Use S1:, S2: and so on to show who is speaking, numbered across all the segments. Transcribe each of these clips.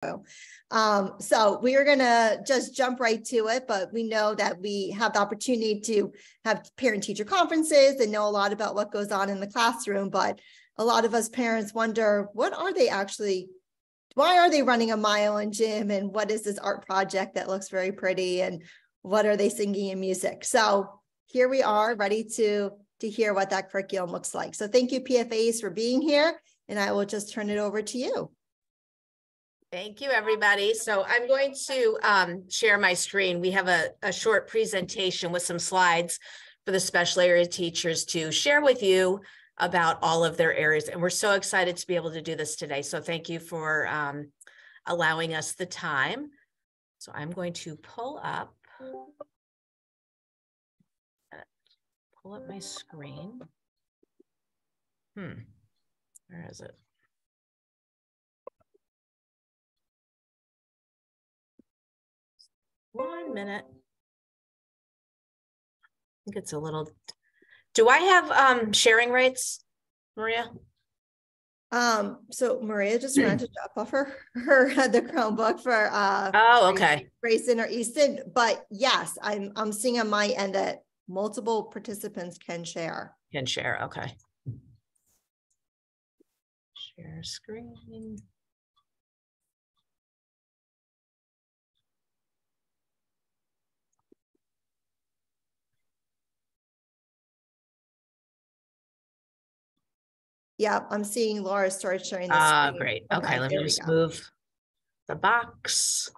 S1: So we are going to just jump right to it, but we know that we have the opportunity to have parent-teacher conferences and know a lot about what goes on in the classroom, but a lot of us parents wonder, why are they running a mile in gym, and what is this art project that looks very pretty, and what are they singing in music? So here we are, ready to hear what that curriculum looks like. So thank you, PFAs, for being here, and I will just turn it over to you.
S2: Thank you, everybody. So I'm going to share my screen. We have a short presentation with some slides for the special area teachers to share with you about all of their areas. And we're so excited to be able to do this today. So thank you for allowing us the time. So I'm going to pull up my screen. Where is it? One minute. I think it's a little. Do I have sharing rights, Maria?
S1: So Maria just ran to drop off the Chromebook for
S2: Okay.
S1: Grayson or Easton, but yes, I'm seeing on my end that multiple participants can share.
S2: Okay. Share screen.
S1: Yeah, I'm seeing Laura start sharing the screen.
S2: Great. Okay, let me just move the box.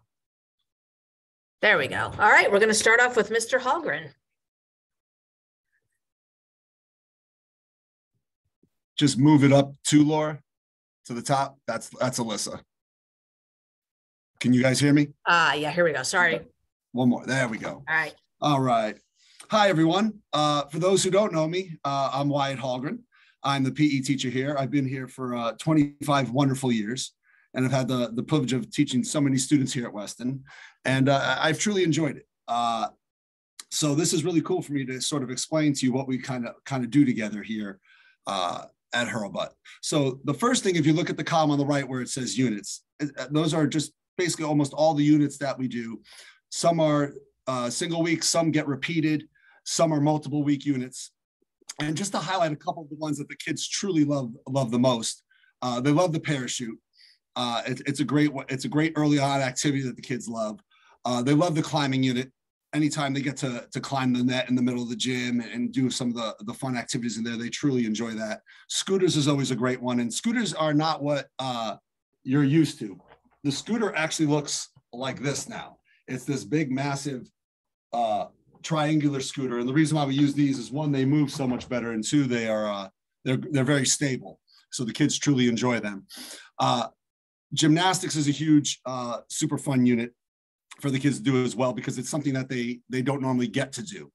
S2: There we go. All right, we're going to start off with Mr. Hallgren.
S3: Just move it up to Laura, to the top. That's Alyssa. Can you guys hear me?
S2: Yeah, here we go. Sorry.
S3: One more. There we go.
S2: All right.
S3: All right. Hi, everyone. For those who don't know me, I'm Wyatt Hallgren. I'm the PE teacher here. I've been here for 25 wonderful years, and I've had the privilege of teaching so many students here at Weston, and I've truly enjoyed it. So this is really cool for me to sort of explain to you what we kind of do together here at Hurlbut. So the first thing, if you look at the column on the right where it says units, those are just basically almost all the units that we do. Some are single week, some get repeated, some are multiple week units. And just to highlight a couple of the ones that the kids truly love the most, they love the parachute. It's a great early on activity that the kids love. They love the climbing unit. Anytime they get to climb the net in the middle of the gym and do some of the fun activities in there, they truly enjoy that. Scooters is always a great one. And scooters are not what you're used to. The scooter actually looks like this now. It's this big, massive triangular scooter. And the reason why we use these is, one, they move so much better, and two, they're very stable. So the kids truly enjoy them. Gymnastics is a huge, super fun unit for the kids to do as well, because it's something that they don't normally get to do.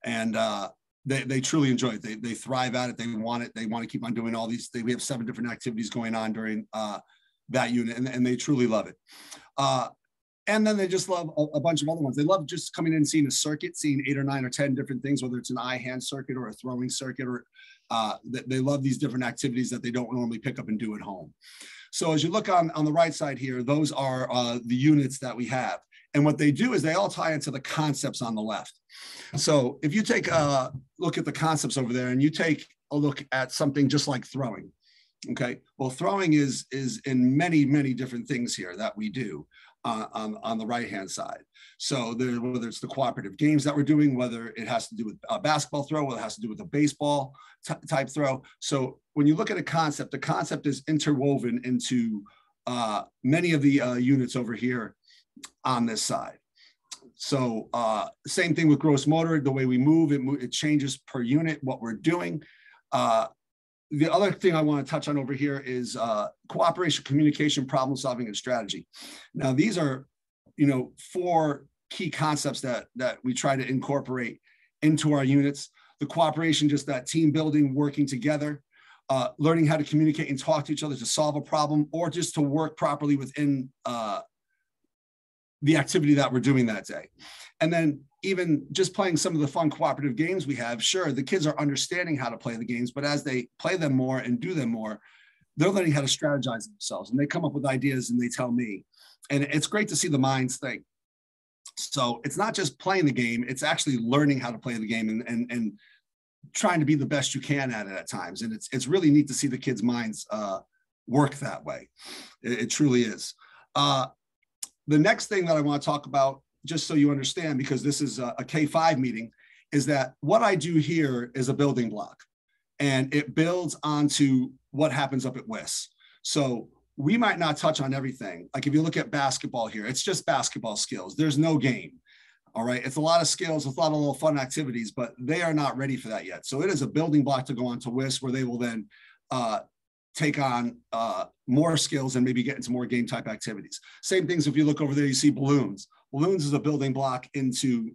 S3: And they truly enjoy it. They thrive at it. They want it. They want to keep on doing all these. We have 7 different activities going on during that unit, and they truly love it. And then they just love a bunch of other ones. They love just coming in and seeing a circuit, seeing 8 or 9 or 10 different things, whether it's an eye-hand circuit or a throwing circuit, or they love these different activities that they don't normally pick up and do at home. So as you look on the right side here, those are the units that we have. And what they do is they all tie into the concepts on the left. So if you take a look at the concepts over there, and you take a look at something just like throwing, okay? Well, throwing is in many, many different things here that we do. On the right-hand side. So whether it's the cooperative games that we're doing, whether it has to do with a basketball throw, whether it has to do with a baseball type throw. So when you look at a concept, the concept is interwoven into many of the units over here on this side. So same thing with gross motor, the way we move, it changes per unit, what we're doing. The other thing I want to touch on over here is cooperation, communication, problem solving, and strategy. Now, these are, 4 key concepts that we try to incorporate into our units. The cooperation, just that team building, working together, learning how to communicate and talk to each other to solve a problem, or just to work properly within the activity that we're doing that day. And then even just playing some of the fun cooperative games we have, sure, the kids are understanding how to play the games, but as they play them more and do them more, they're learning how to strategize themselves, and they come up with ideas and they tell me. And it's great to see the minds think. So it's not just playing the game, it's actually learning how to play the game and trying to be the best you can at it at times. And it's really neat to see the kids' minds work that way. It truly is. The next thing that I want to talk about, just so you understand, because this is a K-5 meeting, is that what I do here is a building block, and it builds onto what happens up at WIS. So we might not touch on everything. Like if you look at basketball here, it's just basketball skills. There's no game. All right. It's a lot of skills, it's a lot of little fun activities, but they are not ready for that yet. So it is a building block to go on to WIS, where they will then take on more skills and maybe get into more game type activities. Same things. If you look over there, you see balloons. Balloons is a building block into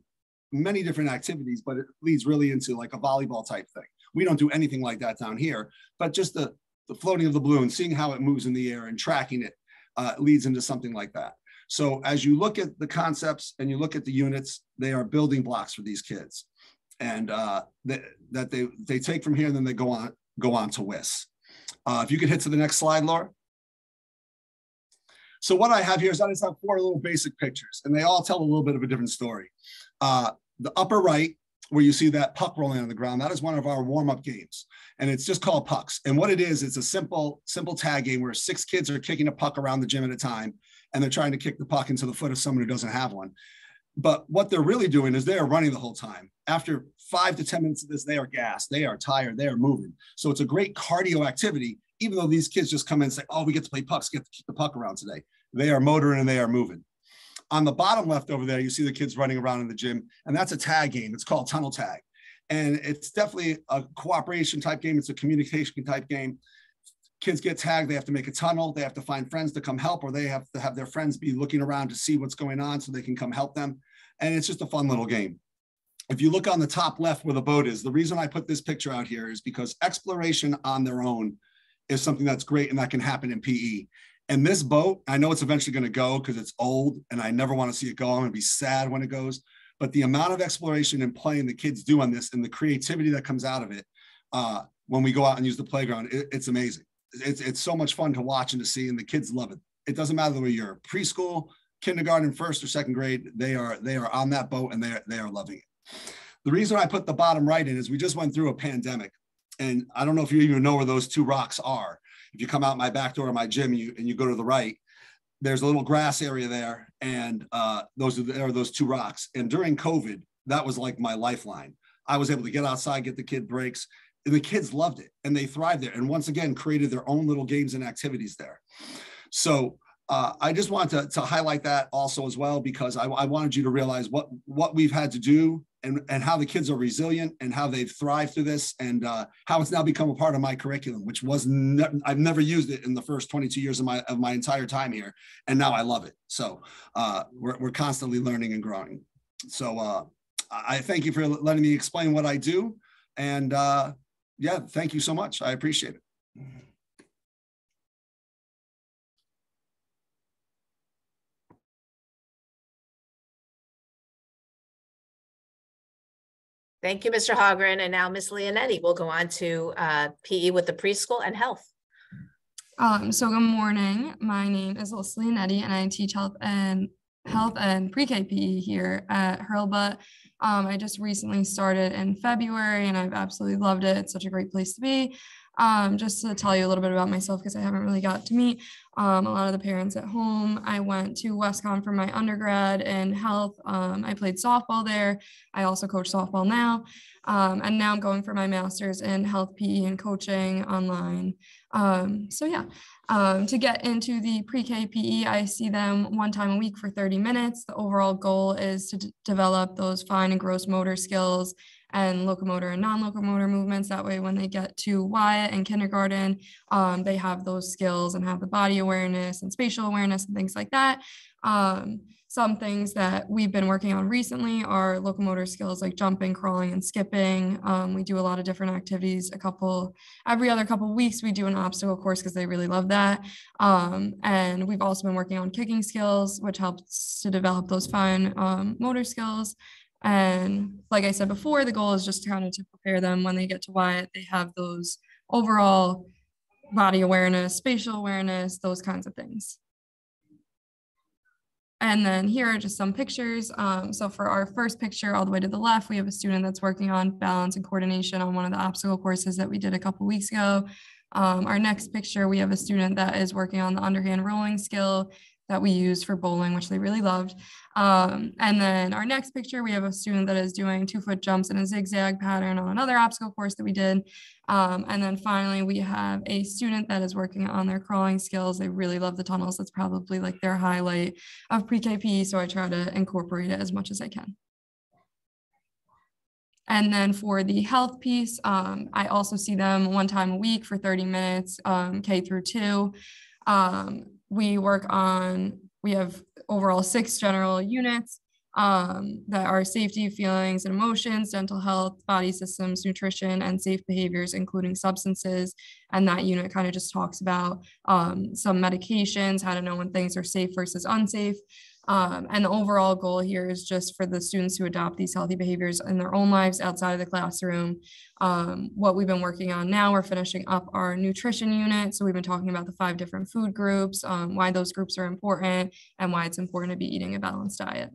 S3: many different activities, but it leads really into like a volleyball type thing. We don't do anything like that down here, but just the floating of the balloon, seeing how it moves in the air and tracking it leads into something like that. So as you look at the concepts and you look at the units, they are building blocks for these kids, and that they take from here, and then they go on to WIS. If you could hit to the next slide, Laura. So what I have here is I just have 4 little basic pictures, and they all tell a little bit of a different story. The upper right, where you see that puck rolling on the ground, that is one of our warm-up games, and it's just called pucks. And what it is, it's a simple tag game where 6 kids are kicking a puck around the gym at a time, and they're trying to kick the puck into the foot of someone who doesn't have one. But what they're really doing is they are running the whole time. After 5 to 10 minutes of this, they are gassed, they are tired, they are moving. So it's a great cardio activity, even though these kids just come in and say, oh, we get to play pucks, get to kick the puck around today. They are motoring and they are moving. On the bottom left over there, you see the kids running around in the gym, and that's a tag game. It's called tunnel tag. And it's definitely a cooperation type game. It's a communication type game. Kids get tagged, they have to make a tunnel, they have to find friends to come help, or they have to have their friends be looking around to see what's going on so they can come help them. And it's just a fun little game. If you look on the top left where the boat is, the reason I put this picture out here is because exploration on their own is something that's great and that can happen in PE. And this boat, I know it's eventually going to go because it's old and I never want to see it go. I'm going to be sad when it goes. But the amount of exploration and playing the kids do on this and the creativity that comes out of it when we go out and use the playground, it's amazing. It's so much fun to watch and to see, and the kids love it. It doesn't matter whether you're preschool, kindergarten, 1st or 2nd grade, they are on that boat and they are loving it. The reason I put the bottom right in is we just went through a pandemic, and I don't know if you even know where those 2 rocks are. If you come out my back door of my gym and you go to the right, there's a little grass area there, and those are those 2 rocks. And during COVID, that was like my lifeline. I was able to get outside, get the kid breaks, and the kids loved it, and they thrived there. And once again, created their own little games and activities there. So I just wanted to highlight that also as well, because I wanted you to realize what we've had to do and how the kids are resilient and how they've thrived through this, and how it's now become a part of my curriculum, which I've never used it in the first 22 years of my entire time here. And now I love it. So we're constantly learning and growing. So I thank you for letting me explain what I do. And yeah, thank you so much. I appreciate it.
S2: Thank you, Mr. Hogren. And now Ms. Leonetti will go on to PE with the preschool and health.
S4: So good morning. My name is Leslie Leonetti, and I teach health and pre-K PE here at Hurlbut. I just recently started in February, and I've absolutely loved it. It's such a great place to be. Just to tell you a little bit about myself, because I haven't really got to meet a lot of the parents at home. I went to Westcon for my undergrad in health. I played softball there. I also coach softball now. And now I'm going for my master's in health PE and coaching online. So yeah, to get into the pre-K PE, I see them 1 time a week for 30 minutes. The overall goal is to develop those fine and gross motor skills and locomotor and non-locomotor movements. That way, when they get to Wyatt and kindergarten, they have those skills and have the body awareness and spatial awareness and things like that. Some things that we've been working on recently are locomotor skills like jumping, crawling, and skipping. We do a lot of different activities. Every other couple of weeks, we do an obstacle course because they really love that. And we've also been working on kicking skills, which helps to develop those fine motor skills. And like I said before, the goal is just kind of to prepare them when they get to Wyatt. They have those overall body awareness, spatial awareness, those kinds of things. And then here are just some pictures. So for our first picture all the way to the left, we have a student that's working on balance and coordination on one of the obstacle courses that we did a couple weeks ago. Our next picture, we have a student that is working on the underhand rolling skill that we used for bowling, which they really loved. And then our next picture, we have a student that is doing 2-foot jumps in a zigzag pattern on another obstacle course that we did. And then finally, we have a student that is working on their crawling skills. They really love the tunnels. That's probably like their highlight of pre-K PE, so I try to incorporate it as much as I can. And then for the health piece, I also see them 1 time a week for 30 minutes, K through 2. We have overall 6 general units that are safety, feelings, and emotions, dental health, body systems, nutrition, and safe behaviors, including substances. And that unit kind of just talks about some medications, how to know when things are safe versus unsafe. And the overall goal here is just for the students to adopt these healthy behaviors in their own lives outside of the classroom. What we've been working on now, we're finishing up our nutrition unit. So we've been talking about the 5 different food groups, why those groups are important, and why it's important to be eating a balanced diet.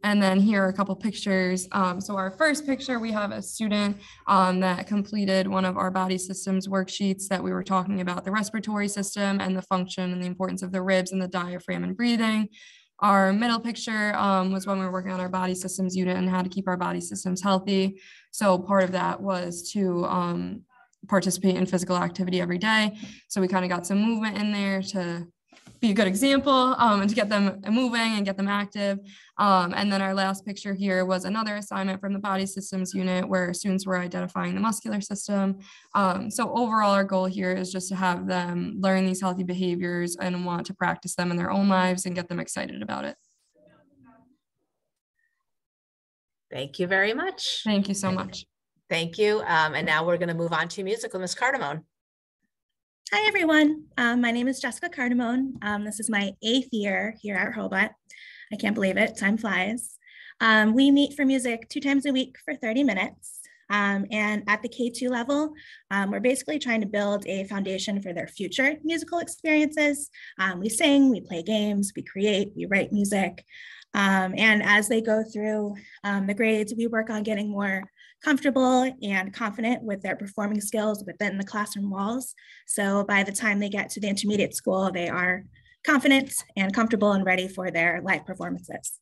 S4: And then here are a couple pictures. So our first picture, we have a student that completed one of our body systems worksheets that we were talking about the respiratory system and the function and the importance of the ribs and the diaphragm and breathing. Our middle picture was when we were working on our body systems unit and how to keep our body systems healthy. So part of that was to participate in physical activity every day. So we kind of got some movement in there to be a good example and to get them moving and get them active. And then our last picture here was another assignment from the body systems unit where students were identifying the muscular system. So overall, our goal here is just to have them learn these healthy behaviors and want to practice them in their own lives and get them excited about it.
S2: Thank you very much.
S4: Thank you so much.
S2: Thank you. And now we're going to move on to musical. Ms. Cardamone.
S5: Hi, everyone. My name is Jessica Cardamone. This is my 8th year here at Hurlbut. I can't believe it. Time flies. We meet for music 2 times a week for 30 minutes. And at the K2 level, we're basically trying to build a foundation for their future musical experiences. We sing, we play games, we create, we write music. And as they go through the grades, we work on getting more comfortable and confident with their performing skills within the classroom walls. So by the time they get to the intermediate school, they are confident and comfortable and ready for their live performances.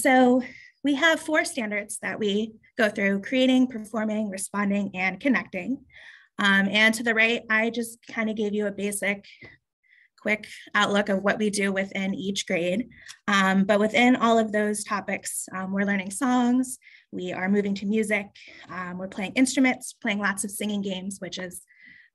S5: So we have 4 standards that we go through: creating, performing, responding, and connecting. And to the right, I just kind of gave you a basic quick outlook of what we do within each grade. But within all of those topics, we're learning songs, we are moving to music, we're playing instruments, playing lots of singing games, which is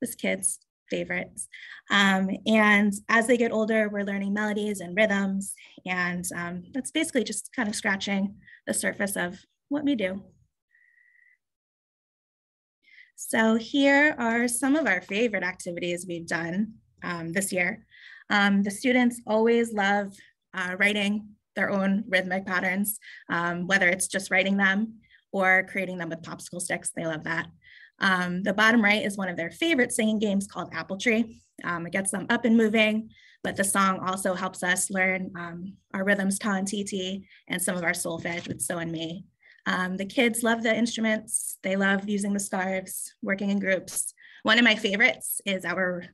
S5: this kid's favorites. And as they get older, we're learning melodies and rhythms. And that's basically just kind of scratching the surface of what we do. So here are some of our favorite activities we've done this year. The students always love writing their own rhythmic patterns, whether it's just writing them or creating them with popsicle sticks. They love that. The bottom right is one of their favorite singing games called Apple Tree. It gets them up and moving, but the song also helps us learn our rhythms, ta and tt, and some of our solfege with so and me. The kids love the instruments. They love using the scarves, working in groups. One of my favorites is our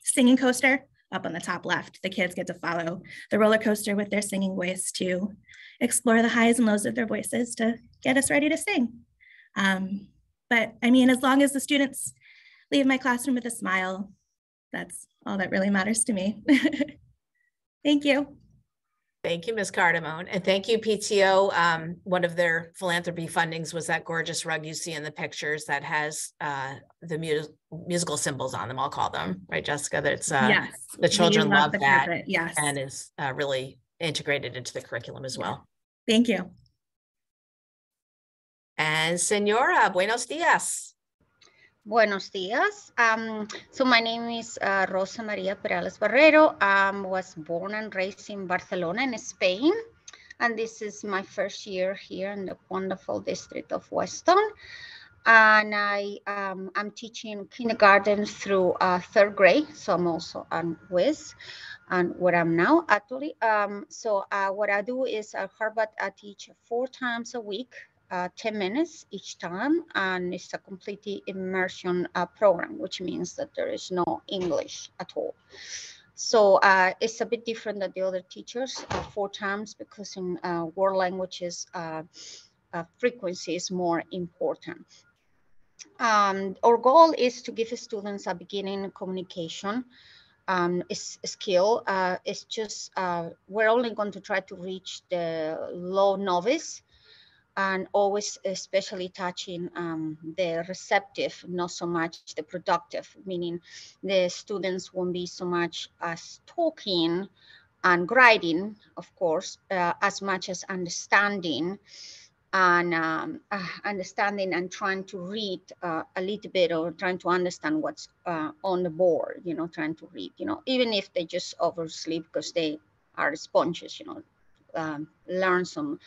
S5: singing coaster up on the top left. The kids get to follow the roller coaster with their singing voice to explore the highs and lows of their voices to get us ready to sing. But I mean, as long as the students leave my classroom with a smile, that's all that really matters to me. Thank you.
S2: Thank you, Ms. Cardamone. And thank you, PTO. One of their philanthropy fundings was that gorgeous rug you see in the pictures that has the musical symbols on them, I'll call them, right, Jessica? That's
S5: yes,
S2: the children love that
S5: carpet, yes,
S2: and is really integrated into the curriculum as well.
S5: Thank you.
S2: And Senora, buenos dias.
S6: Buenos dias. So my name is Rosa Maria Perales Barrero. Was born and raised in Barcelona in Spain. And this is my first year here in the wonderful district of Weston. And I'm teaching kindergarten through 3rd grade. So I'm also on WIS and where I'm now actually. So what I do is at Harvard, I teach 4 times a week, 10 minutes each time. And it's a completely immersion program, which means that there is no English at all. So it's a bit different than the other teachers, 4 times, because in world languages, frequency is more important. Our goal is to give students a beginning communication skill. It's just, we're only going to try to reach the low novice, and always especially touching the receptive, not so much the productive, meaning the students won't be so much as talking and writing, of course, as much as understanding and understanding and trying to read a little bit, or trying to understand what's on the board, you know, trying to read, you know, even if they just oversleep because they are sponges, you know, learn some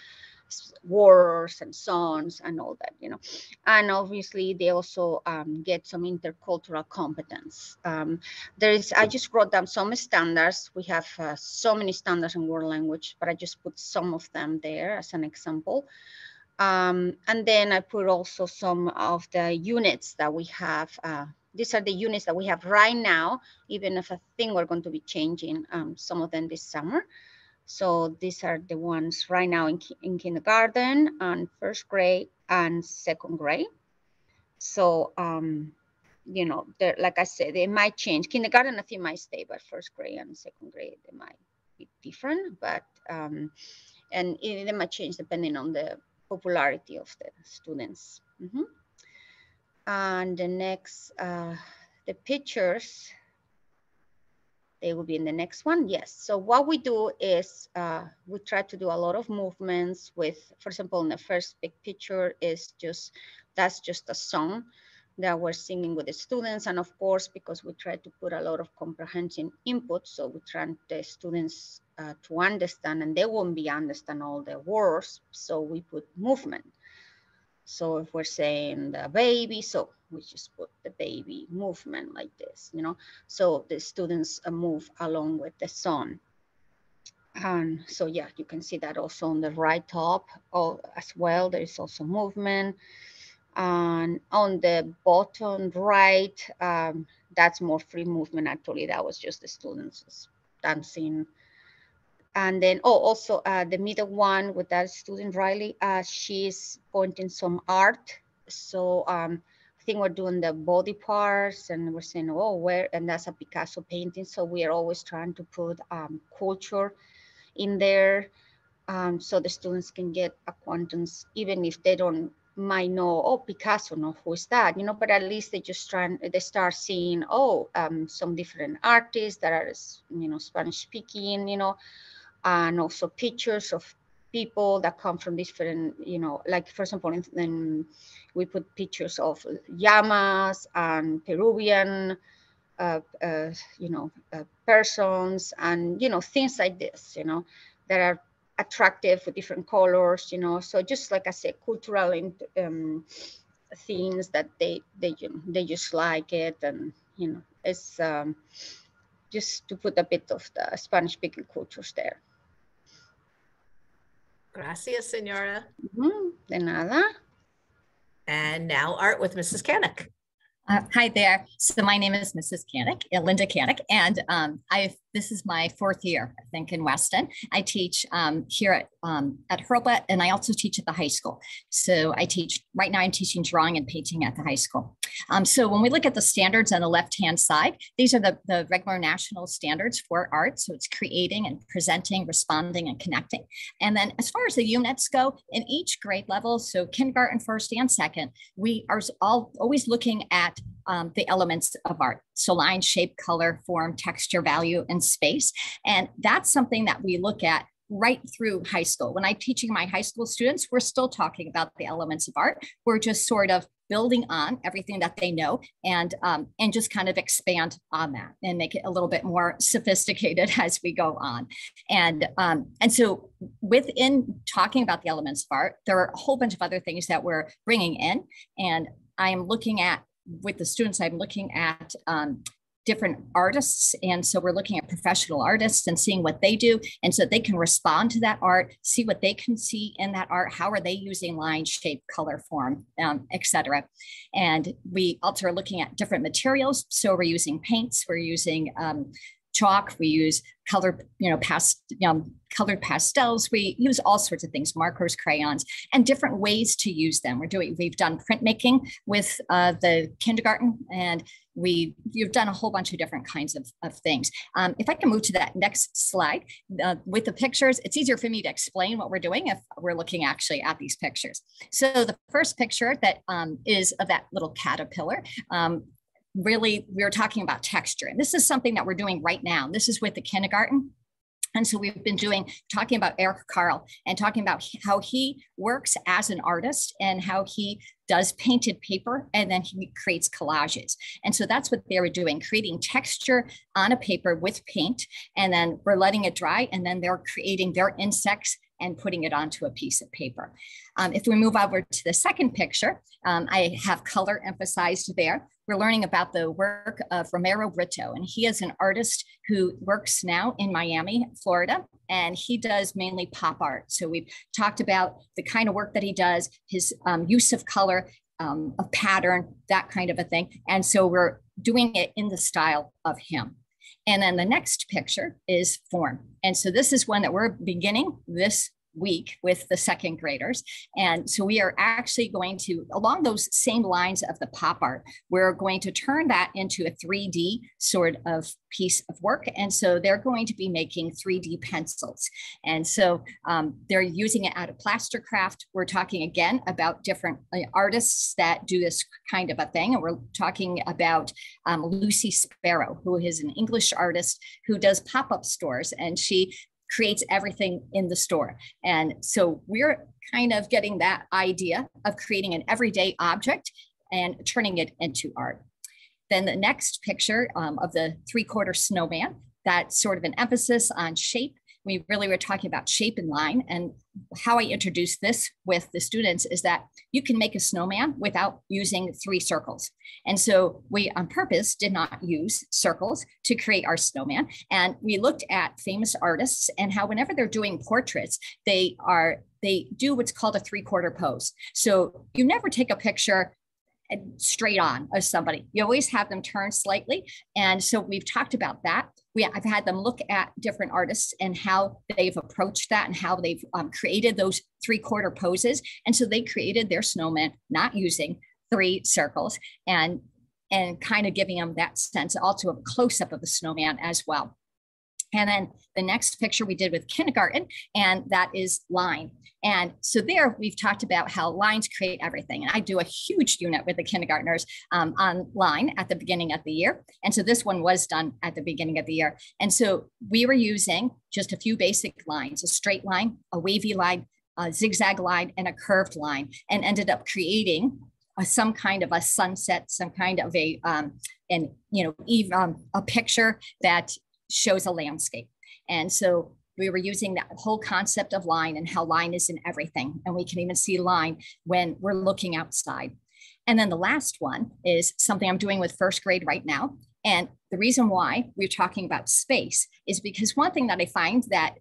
S6: words and songs and all that, you know. And obviously they also get some intercultural competence. I just wrote down some standards. We have so many standards in world language, but I just put some of them there as an example. And then I put also some of the units that we have. These are the units that we have right now, even if I think we're going to be changing some of them this summer. So these are the ones right now in kindergarten and 1st grade and 2nd grade. So, you know, like I said, they might change. Kindergarten, I think, might stay, but 1st grade and 2nd grade, they might be different. But, and they might change depending on the popularity of the students. And the next, the pictures, they will be in the next one. Yes. So what we do is we try to do a lot of movements with, for example, in the first big picture is that's just a song that we're singing with the students. And of course, because we try to put a lot of comprehension input, so we try the students to understand, and they won't be understand all the words. So we put movement. So if we're saying the baby, so we just put the baby movement like this, you know, so the students move along with the song. And so, yeah, you can see that also on the right top as well. There is also movement. And on the bottom right, that's more free movement. Actually, that was just the students dancing. And then, also the middle one with that student, Riley, she's pointing some art. So I think we're doing the body parts, and we're saying, oh, where, and that's a Picasso painting. So we are always trying to put culture in there, so the students can get acquaintance, even if they might know, oh, Picasso, no, who is that, you know, but at least they start seeing, oh, some different artists that are, you know, Spanish speaking, you know, and also pictures of people that come from different, you know, like, for example, we put pictures of llamas and Peruvian, you know, persons, and, you know, things like this, you know, that are attractive with different colors, you know. So just like I said, cultural things that they just like it, and, you know, it's just to put a bit of the Spanish speaking cultures there.
S2: Gracias, Senora.
S6: De nada.
S2: And now art with Mrs. Kanik.
S7: Hi there. So my name is Mrs. Kanik, Linda Kanik, and this is my 4th year, I think, in Weston. I teach here at Hurlbut, and I also teach at the high school. So right now I'm teaching drawing and painting at the high school. So when we look at the standards on the left-hand side, these are the regular national standards for art. So it's creating and presenting, responding, and connecting. And then as far as the units go, in each grade level, so kindergarten, 1st and 2nd, we are always looking at the elements of art. So line, shape, color, form, texture, value, and space. And that's something that we look at right through high school. When I'm teaching my high school students, we're still talking about the elements of art. We're just sort of building on everything that they know, and just kind of expand on that and make it a little bit more sophisticated as we go on. And so within talking about the elements of art, there are a whole bunch of other things that we're bringing in. And I'm looking at, with the students, I'm looking at different artists. And so we're looking at professional artists and seeing what they do. And so they can respond to that art, see what they can see in that art. How are they using line, shape, color, form, etc. And we also are looking at different materials. So we're using paints, we're using chalk, we use colored pastels, we use all sorts of things, markers, crayons, and different ways to use them. We've done printmaking with the kindergarten, and you've done a whole bunch of different kinds of things. If I can move to that next slide with the pictures, it's easier for me to explain what we're doing if we're looking actually at these pictures. So the first picture that is of that little caterpillar, really, we were talking about texture. And this is something that we're doing right now. This is with the kindergarten. And so we've been talking about Eric Carl and talking about how he works as an artist and how he does painted paper, and then he creates collages. And so that's what they were doing, creating texture on a paper with paint, and then we're letting it dry, and then they're creating their insects and putting it onto a piece of paper. If we move over to the second picture, I have color emphasized there. We're learning about the work of Romero Brito, and he is an artist who works now in Miami, Florida, and he does mainly pop art. So we've talked about the kind of work that he does, his use of color, of pattern, that kind of a thing. And so we're doing it in the style of him. And then the next picture is form. And so this is one that we're beginning this week with the second graders. And so we are actually going to, along those same lines of the pop art, we're going to turn that into a 3D sort of piece of work. And so they're going to be making 3D pencils. And so they're using it out of plaster craft. We're talking again about different artists that do this kind of a thing. And we're talking about Lucy Sparrow, who is an English artist who does pop-up stores, and she creates everything in the store. And so we're kind of getting that idea of creating an everyday object and turning it into art. Then the next picture of the 3/4 snowman, that's sort of an emphasis on shape. We really were talking about shape and line, and how I introduced this with the students is that you can make a snowman without using 3 circles. And so we on purpose did not use circles to create our snowman. And we looked at famous artists and how whenever they're doing portraits, they do what's called a 3/4 pose. So you never take a picture straight on of somebody. You always have them turn slightly. And so we've talked about that. I've had them look at different artists and how they've approached that and how they've created those 3/4 poses. And so they created their snowman not using 3 circles, and kind of giving them that sense also of a close-up of the snowman as well. And then the next picture we did with kindergarten, and that is line. And so there we've talked about how lines create everything. And I do a huge unit with the kindergartners on line at the beginning of the year. And so this one was done at the beginning of the year. And so we were using just a few basic lines, a straight line, a wavy line, a zigzag line, and a curved line, and ended up creating some kind of a sunset, some kind of a picture that shows a landscape. And so we were using that whole concept of line and how line is in everything. And we can even see line when we're looking outside. And then the last one is something I'm doing with first grade right now. And the reason why we're talking about space is because one thing that I find that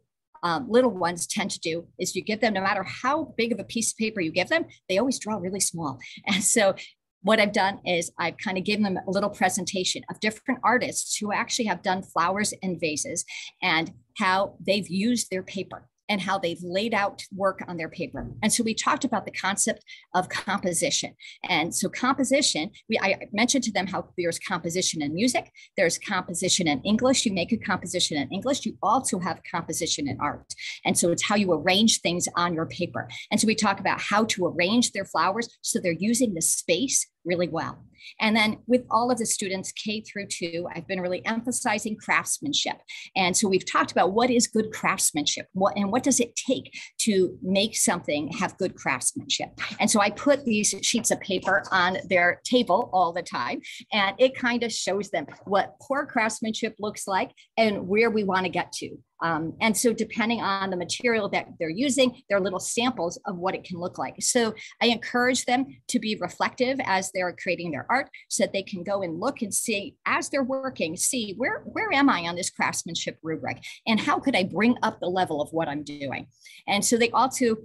S7: little ones tend to do is you give them, no matter how big of a piece of paper you give them, they always draw really small. And so what I've done is I've kind of given them a little presentation of different artists who actually have done flowers and vases and how they've used their paper and how they've laid out work on their paper. And so we talked about the concept of composition. And so composition, I mentioned to them how there's composition in music, there's composition in English. You make a composition in English, you also have composition in art. And so it's how you arrange things on your paper. And so we talk about how to arrange their flowers so they're using the space really well. And then with all of the students K through 2, I've been really emphasizing craftsmanship. And so we've talked about what is good craftsmanship, what does it take to make something have good craftsmanship. And so I put these sheets of paper on their table all the time, and it kind of shows them what poor craftsmanship looks like and where we want to get to. And so depending on the material that they're using, there are little samples of what it can look like. So I encourage them to be reflective as they're creating their art so that they can go and look and see as they're working, see where am I on this craftsmanship rubric and how could I bring up the level of what I'm doing? And so they also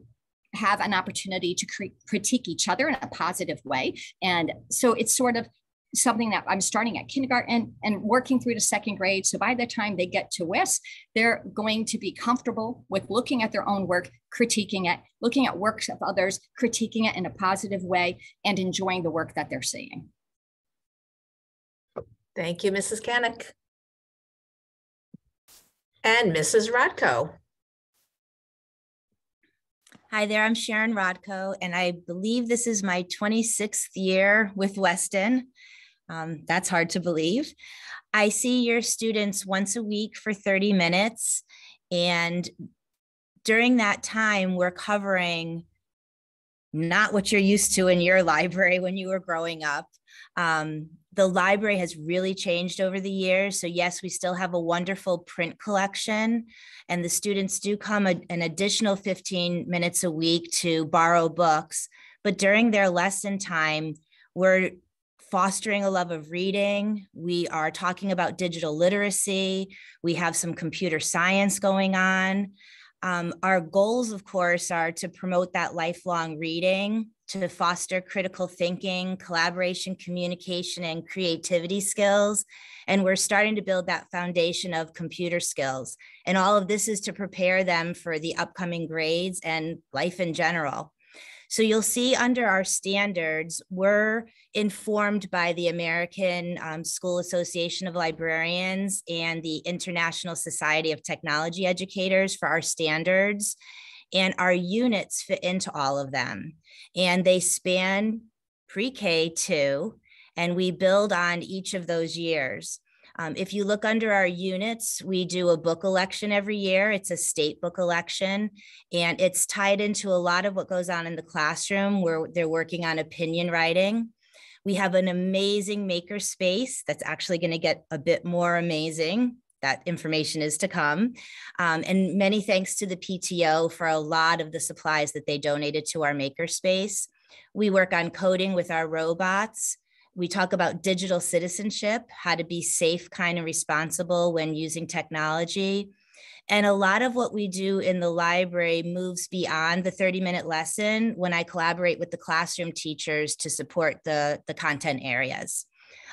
S7: have an opportunity to critique each other in a positive way. And so it's sort of something that I'm starting at kindergarten and working through to second grade. So by the time they get to WIS, they're going to be comfortable with looking at their own work, critiquing it, looking at works of others, critiquing it in a positive way, and enjoying the work that they're seeing.
S2: Thank you, Mrs. Kanick. And Mrs. Rodko.
S8: Hi there, I'm Sharon Rodko, and I believe this is my 26th year with Weston. That's hard to believe. I see your students once a week for 30 minutes, and during that time, we're covering not what you're used to in your library when you were growing up. The library has really changed over the years. So yes, we still have a wonderful print collection, and the students do come an additional 15 minutes a week to borrow books. But during their lesson time, we're fostering a love of reading. We are talking about digital literacy. We have some computer science going on. Our goals, of course, are to promote that lifelong reading, to foster critical thinking, collaboration, communication, and creativity skills. And we're starting to build that foundation of computer skills. And all of this is to prepare them for the upcoming grades and life in general. So you'll see under our standards, we're informed by the American School Association of Librarians and the International Society of Technology Educators for our standards. And our units fit into all of them. And they span pre-K to, and we build on each of those years. If you look under our units, we do a book election every year. It's a state book election, and it's tied into a lot of what goes on in the classroom where they're working on opinion writing. We have an amazing maker space that's actually going to get a bit more amazing. That information is to come. And many thanks to the PTO for a lot of the supplies that they donated to our makerspace. We work on coding with our robots. We talk about digital citizenship, how to be safe, kind, and responsible when using technology. And a lot of what we do in the library moves beyond the 30-minute lesson when I collaborate with the classroom teachers to support the content areas.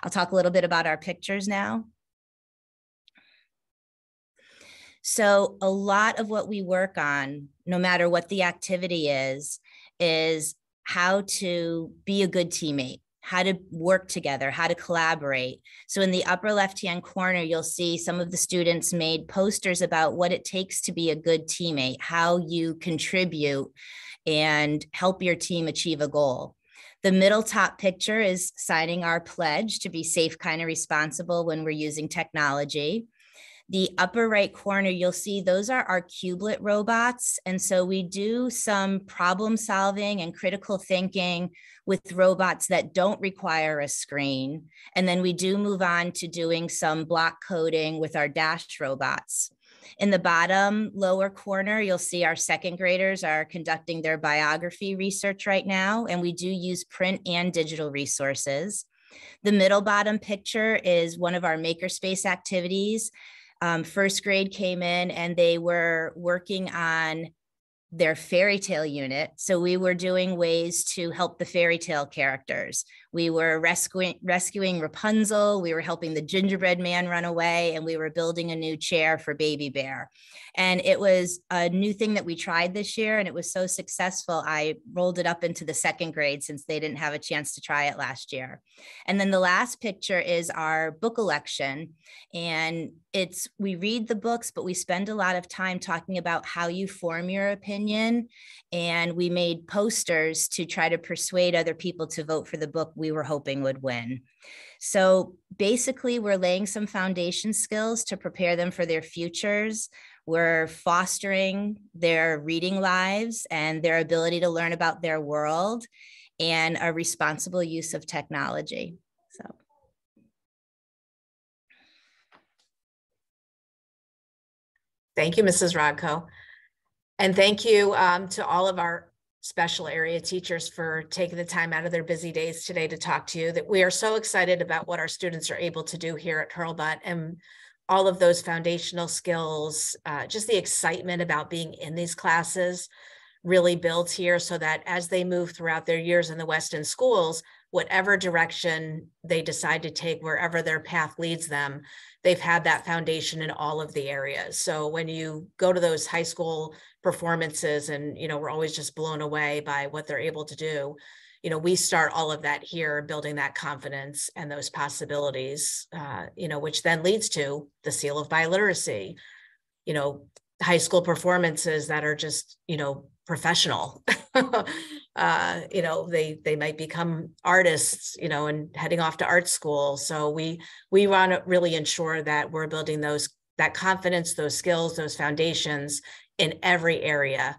S8: I'll talk a little bit about our pictures now. So a lot of what we work on, no matter what the activity is how to be a good teammate, how to work together, how to collaborate. So in the upper left-hand corner, you'll see some of the students made posters about what it takes to be a good teammate, how you contribute and help your team achieve a goal. The middle top picture is signing our pledge to be safe, kind, and responsible when we're using technology. The upper right corner, you'll see those are our cubelet robots. And so we do some problem solving and critical thinking with robots that don't require a screen. And then we do move on to doing some block coding with our dash robots. In the bottom lower corner, you'll see our second graders are conducting their biography research right now, and we do use print and digital resources. The middle bottom picture is one of our makerspace activities. First grade came in and they were working on their fairy tale unit. So we were doing ways to help the fairy tale characters. We were rescuing Rapunzel. We were helping the gingerbread man run away, and we were building a new chair for Baby Bear. And it was a new thing that we tried this year, and it was so successful. I rolled it up into the second grade since they didn't have a chance to try it last year. And then the last picture is our book election. And we read the books, but we spend a lot of time talking about how you form your opinion. And we made posters to try to persuade other people to vote for the book we were hoping would win. So basically, we're laying some foundation skills to prepare them for their futures. We're fostering their reading lives and their ability to learn about their world and a responsible use of technology. So.
S2: Thank you, Mrs. Rodko. And thank you to all of our special area teachers for taking the time out of their busy days today to talk to you. That we are so excited about what our students are able to do here at Hurlbut, and all of those foundational skills, just the excitement about being in these classes really builds here, so that as they move throughout their years in the Weston schools, whatever direction they decide to take, wherever their path leads them, they've had that foundation in all of the areas. So when you go to those high school performances, and, you know, we're always just blown away by what they're able to do, you know, we start all of that here, building that confidence and those possibilities, you know, which then leads to the seal of biliteracy, you know, high school performances that are just, you know, professional. You know, they might become artists, you know, and heading off to art school. So we want to really ensure that we're building that confidence, those skills, those foundations in every area,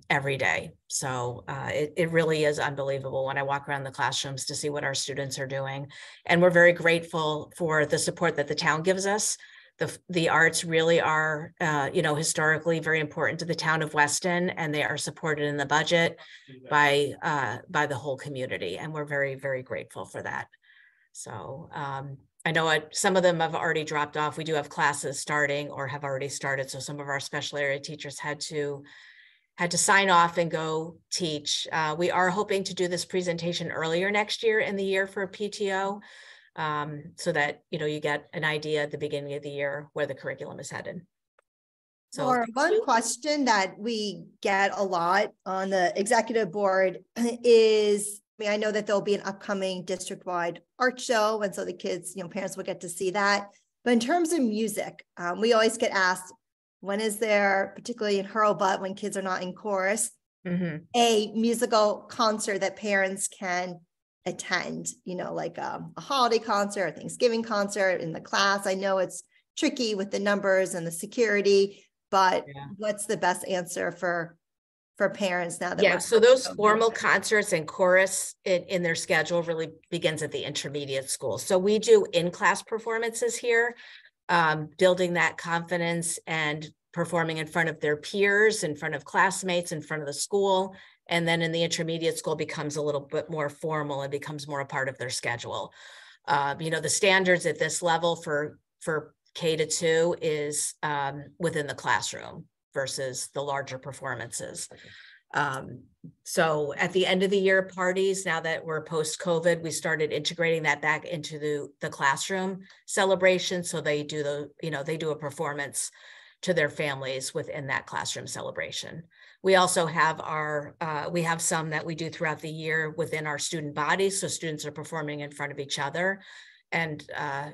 S2: every day. So it really is unbelievable when I walk around the classrooms to see what our students are doing. And we're very grateful for the support that the town gives us. The arts really are, you know, historically very important to the town of Weston, and they are supported in the budget by the whole community. And we're very, very grateful for that. So I know some of them have already dropped off. We do have classes starting or have already started. So some of our special area teachers had to sign off and go teach. We are hoping to do this presentation earlier next year in the year for PTO. So that, you know, you get an idea at the beginning of the year where the curriculum is headed. So
S1: one question that we get a lot on the executive board is, I mean, I know that there'll be an upcoming district-wide art show, and so the kids, you know, parents will get to see that. But in terms of music, we always get asked, when is there, particularly in Hurlbut, when kids are not in chorus, a musical concert that parents can attend, you know, like a holiday concert, a Thanksgiving concert in the class. I know it's tricky with the numbers and the security, but what's the best answer for parents now that
S2: so those formal concerts and chorus in their schedule really begins at the intermediate school. So we do in-class performances here, building that confidence and performing in front of their peers, in front of classmates, in front of the school. And then in the intermediate school becomes a little bit more formal and becomes more a part of their schedule. You know, the standards at this level for K-2 is within the classroom versus the larger performances. So at the end of the year parties, now that we're post-COVID, we started integrating that back into the classroom celebration. So they do they do a performance to their families within that classroom celebration. We also have we have some that we do throughout the year within our student bodies. So students are performing in front of each other. And,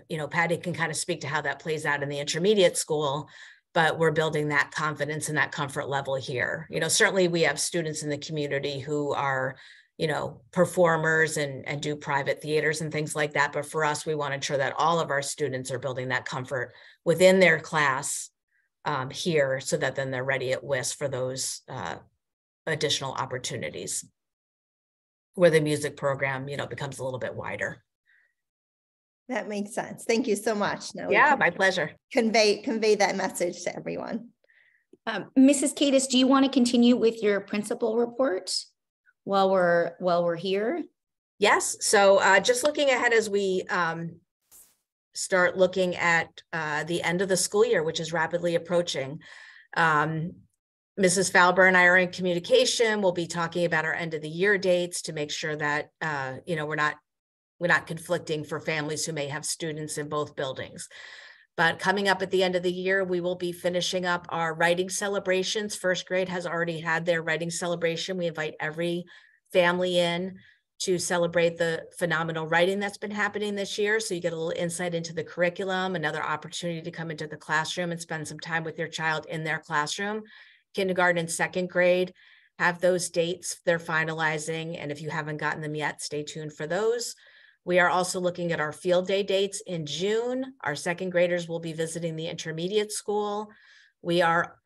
S2: you know, Patty can kind of speak to how that plays out in the intermediate school, but we're building that confidence and that comfort level here. You know, certainly we have students in the community who are, you know, performers and do private theaters and things like that. But for us, we want to ensure that all of our students are building that comfort within their class here, so that then they're ready at WIS for those additional opportunities where the music program, you know, becomes a little bit wider.
S1: That makes sense. Thank you so much. No,
S2: yeah, my pleasure.
S1: Convey that message to everyone.
S9: Mrs. Cadis, do you want to continue with your principal report while we're here?
S2: Yes. So just looking ahead as we start looking at the end of the school year, which is rapidly approaching. Mrs. Falber and I are in communication. We'll be talking about our end of the year dates to make sure that you know, we're not conflicting for families who may have students in both buildings. But coming up at the end of the year, we will be finishing up our writing celebrations. First grade has already had their writing celebration. We invite every family in to celebrate the phenomenal writing that's been happening this year. So you get a little insight into the curriculum, another opportunity to come into the classroom and spend some time with your child in their classroom. Kindergarten and second grade have those dates they're finalizing. And if you haven't gotten them yet, stay tuned for those. We are also looking at our field day dates in June. Our second graders will be visiting the intermediate school. We are,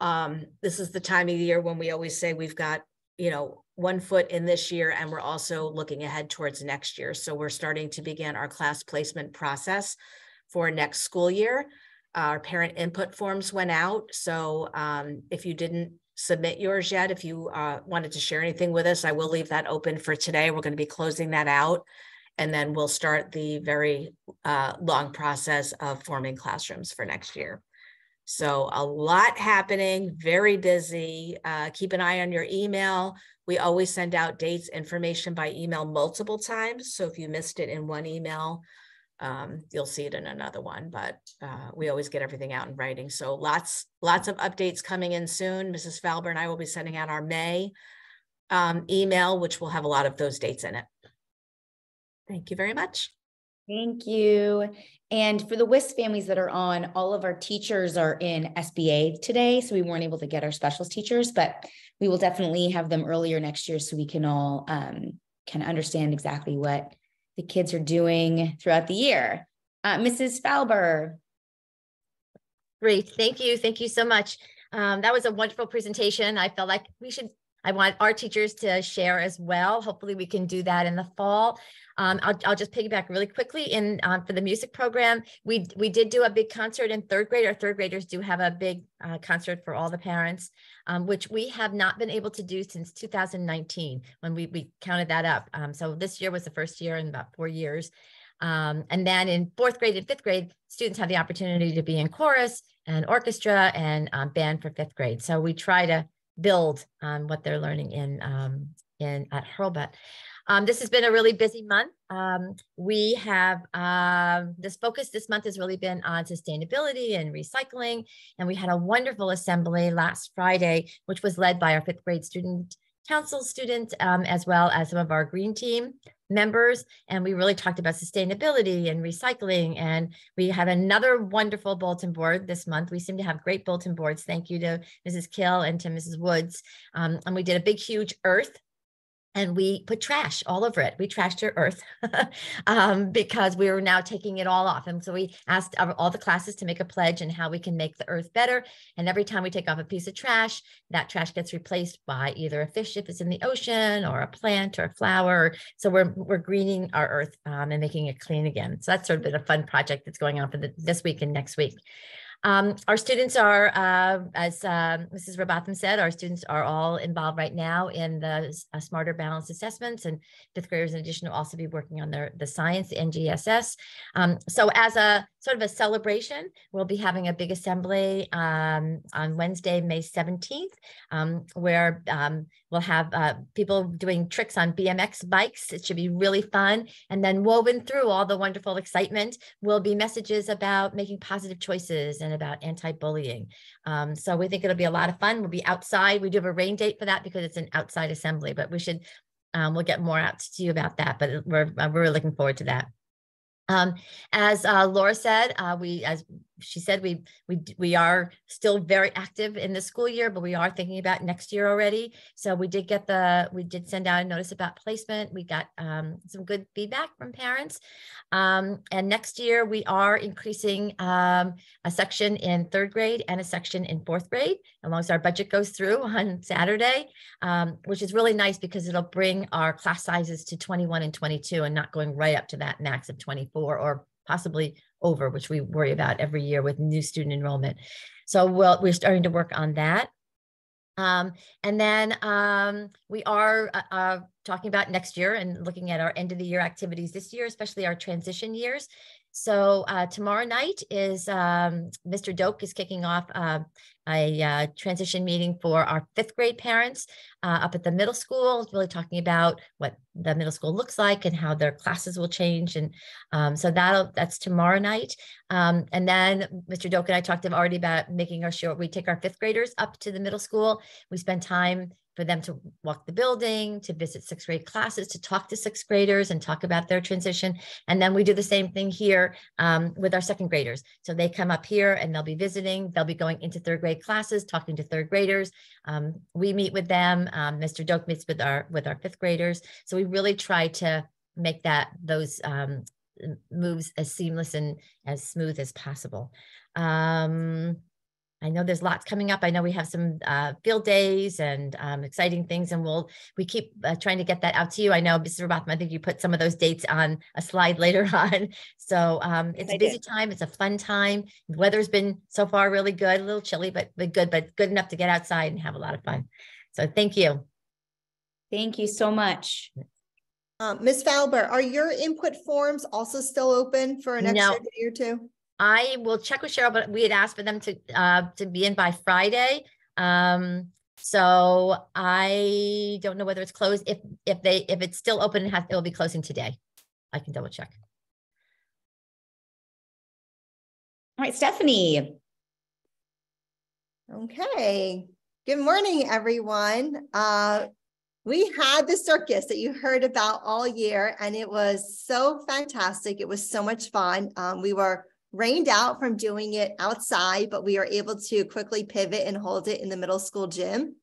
S2: this is the time of the year when we always say we've got, you know, 1 foot in this year, and we're also looking ahead towards next year. So we're starting to begin our class placement process for next school year. our parent input forms went out. So if you didn't submit yours yet, if you wanted to share anything with us, I will leave that open for today. We're going to be closing that out. And then we'll start the very long process of forming classrooms for next year. So a lot happening, very busy. Keep an eye on your email. We always send out dates, information by email multiple times. So if you missed it in one email, you'll see it in another one, but we always get everything out in writing. So lots of updates coming in soon. Mrs. Falber and I will be sending out our May email, which will have a lot of those dates in it. Thank you very much.
S9: Thank you. And for the WIS families that are on, all of our teachers are in SBA today, so we weren't able to get our specialist teachers, but we will definitely have them earlier next year so we can all kind of understand exactly what the kids are doing throughout the year. Mrs. Falber.
S10: Great, thank you. Thank you so much. That was a wonderful presentation. I felt like I want our teachers to share as well. Hopefully we can do that in the fall. I'll just piggyback really quickly for the music program. We did do a big concert in third grade. Our third graders do have a big concert for all the parents, which we have not been able to do since 2019 when we counted that up. So this year was the first year in about 4 years. And then in fourth grade and fifth grade, students have the opportunity to be in chorus and orchestra and band for fifth grade. So we try to build on what they're learning at Hurlbut. This has been a really busy month. We have this focus this month has really been on sustainability and recycling. And we had a wonderful assembly last Friday, which was led by our fifth grade student council students, as well as some of our green team members. And we really talked about sustainability and recycling. And we had another wonderful bulletin board this month. We seem to have great bulletin boards. Thank you to Mrs. Kill and to Mrs. Woods. And we did a big, huge earth. And we put trash all over it. We trashed our earth because we were now taking it all off. And so we asked all the classes to make a pledge and how we can make the earth better. And every time we take off a piece of trash, that trash gets replaced by either a fish if it's in the ocean or a plant or a flower. So we're greening our earth and making it clean again. So that's sort of been a fun project that's going on for this week and next week. Our students are, as Mrs. Robotham said, our students are all involved right now in the Smarter Balanced Assessments, and fifth graders in addition will also be working on the science, the NGSS. So as a sort of a celebration, we'll be having a big assembly on Wednesday, May 17th, where we'll have people doing tricks on BMX bikes. It should be really fun. And then woven through all the wonderful excitement will be messages about making positive choices and about anti-bullying. So we think it'll be a lot of fun. We'll be outside. We do have a rain date for that because it's an outside assembly, but we should, we'll get more out to you about that, but we're looking forward to that. As Laura said, as she said, we are still very active in the school year, but we are thinking about next year already. So we did send out a notice about placement. We got some good feedback from parents. And next year we are increasing a section in third grade and a section in fourth grade, as long as our budget goes through on Saturday, which is really nice because it'll bring our class sizes to 21 and 22 and not going right up to that max of 24 or possibly over, which we worry about every year with new student enrollment. So we're starting to work on that. And then we are talking about next year and looking at our end of the year activities this year, especially our transition years. So tomorrow night is Mr. Doak is kicking off a transition meeting for our fifth grade parents up at the middle school, really talking about what the middle school looks like and how their classes will change. And so that's tomorrow night. And then Mr. Doak and I talked already about making sure we take our fifth graders up to the middle school. We spend time for them to walk the building, to visit sixth grade classes, to talk to sixth graders and talk about their transition. And then we do the same thing here with our second graders. So they come up here and they'll be visiting, they'll be going into third grade classes, talking to third graders. We meet with them. Mr. Doak meets with our fifth graders. So we really try to make those moves as seamless and as smooth as possible. I know there's lots coming up. I know we have some field days and exciting things, and we keep trying to get that out to you. I know, Mrs. Robotham, I think you put some of those dates on a slide later on. So it's a busy time. It's a fun time. The weather's been so far really good, a little chilly, but good enough to get outside and have a lot of fun. So thank you.
S9: Thank you so much.
S1: Ms. Falber, are your input forms also still open for an extra day or two?
S10: I will check with Cheryl, but we had asked for them to be in by Friday. So I don't know whether it's closed. If it's still open, it will be closing today. I can double check.
S9: All right, Stephanie.
S1: Okay. Good morning, everyone. We had the circus that you heard about all year, and it was so fantastic. It was so much fun. We were rained out from doing it outside, but we were able to quickly pivot and hold it in the middle school gym.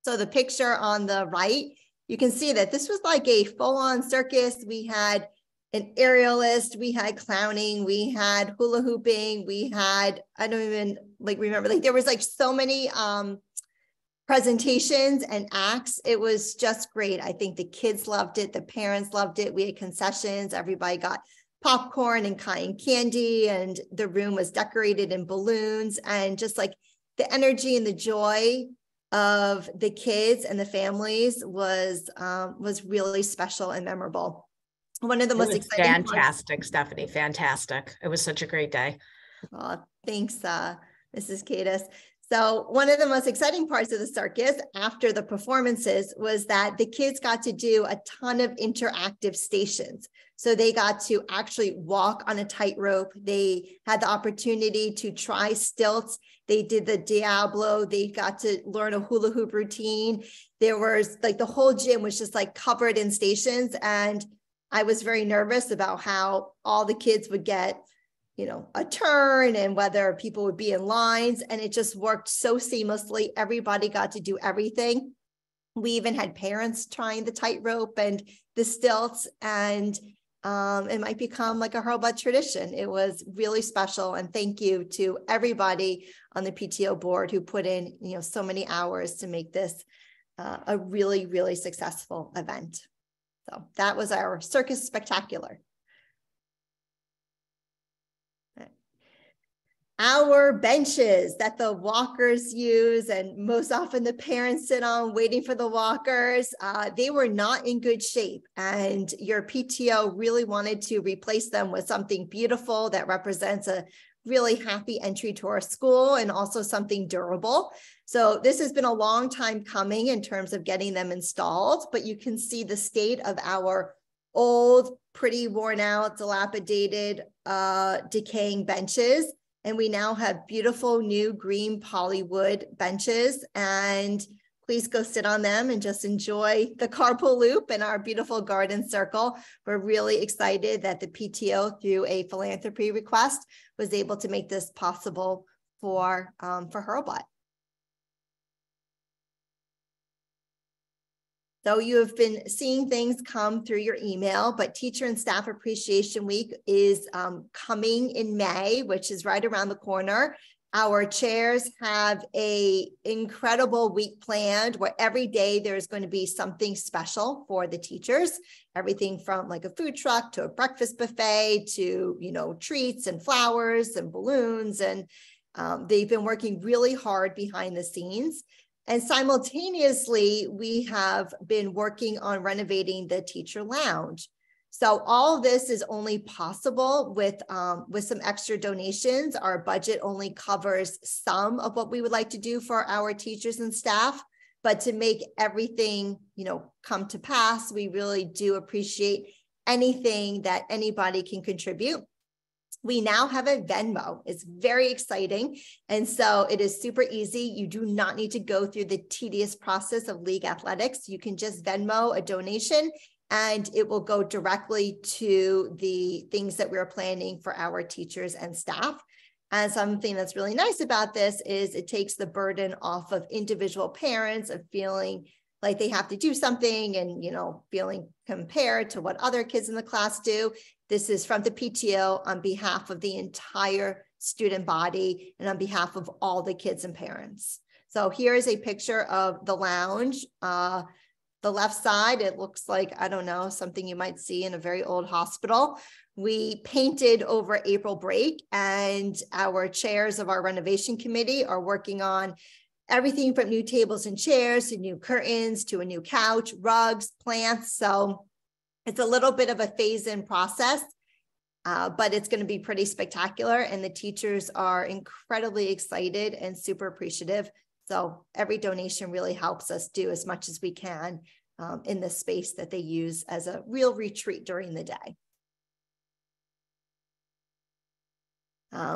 S1: So the picture on the right, you can see that this was like a full-on circus. We had an aerialist, we had clowning, we had hula hooping, we had, I don't even remember, there was so many presentations and acts. It was just great. I think the kids loved it. The parents loved it. We had concessions. Everybody got popcorn and cotton candy, and the room was decorated in balloons, and just the energy and the joy of the kids and the families was really special and memorable. One of the most exciting
S2: fantastic parts, Stephanie, fantastic. It was such a great day.
S1: Oh, thanks, Mrs. Cadis. So one of the most exciting parts of the circus after the performances was that the kids got to do a ton of interactive stations. So they got to actually walk on a tightrope. They had the opportunity to try stilts. They did the Diablo. They got to learn a hula hoop routine. There was the whole gym was just covered in stations. And I was very nervous about how all the kids would get a turn and whether people would be in lines, and it just worked so seamlessly. Everybody got to do everything. We even had parents trying the tightrope and the stilts, and it might become a Hurlbut tradition. It was really special, and thank you to everybody on the PTO board who put in so many hours to make this a really, really successful event. So that was our Circus Spectacular. Our benches that the walkers use, and most often the parents sit on waiting for the walkers, they were not in good shape. And your PTO really wanted to replace them with something beautiful that represents a really happy entry to our school and also something durable. So this has been a long time coming in terms of getting them installed, but you can see the state of our old, pretty worn out, dilapidated, decaying benches. And we now have beautiful new green polywood benches, and please go sit on them and just enjoy the carpool loop and our beautiful garden circle. We're really excited that the PTO, through a philanthropy request, was able to make this possible for Hurlbut. So you have been seeing things come through your email, but Teacher and Staff Appreciation Week is coming in May, which is right around the corner. Our chairs have an incredible week planned where every day there's going to be something special for the teachers. Everything from a food truck to a breakfast buffet to, treats and flowers and balloons. And they've been working really hard behind the scenes. And simultaneously, we have been working on renovating the teacher lounge. So all of this is only possible with some extra donations. Our budget only covers some of what we would like to do for our teachers and staff. But to make everything, come to pass, we really do appreciate anything that anybody can contribute. We now have a Venmo. It's very exciting. And so it is super easy. You do not need to go through the tedious process of league athletics. You can just Venmo a donation and it will go directly to the things that we're planning for our teachers and staff. And something that's really nice about this is it takes the burden off of individual parents of feeling like they have to do something and, feeling compared to what other kids in the class do. This is from the PTO on behalf of the entire student body and on behalf of all the kids and parents. So here is a picture of the lounge. The left side, it looks like, I don't know, something you might see in a very old hospital. We painted over April break, and our chairs of our renovation committee are working on everything from new tables and chairs to new curtains to a new couch, rugs, plants. So it's a little bit of a phase-in process, but it's going to be pretty spectacular. And the teachers are incredibly excited and super appreciative. So every donation really helps us do as much as we can in the space that they use as a real retreat during the day.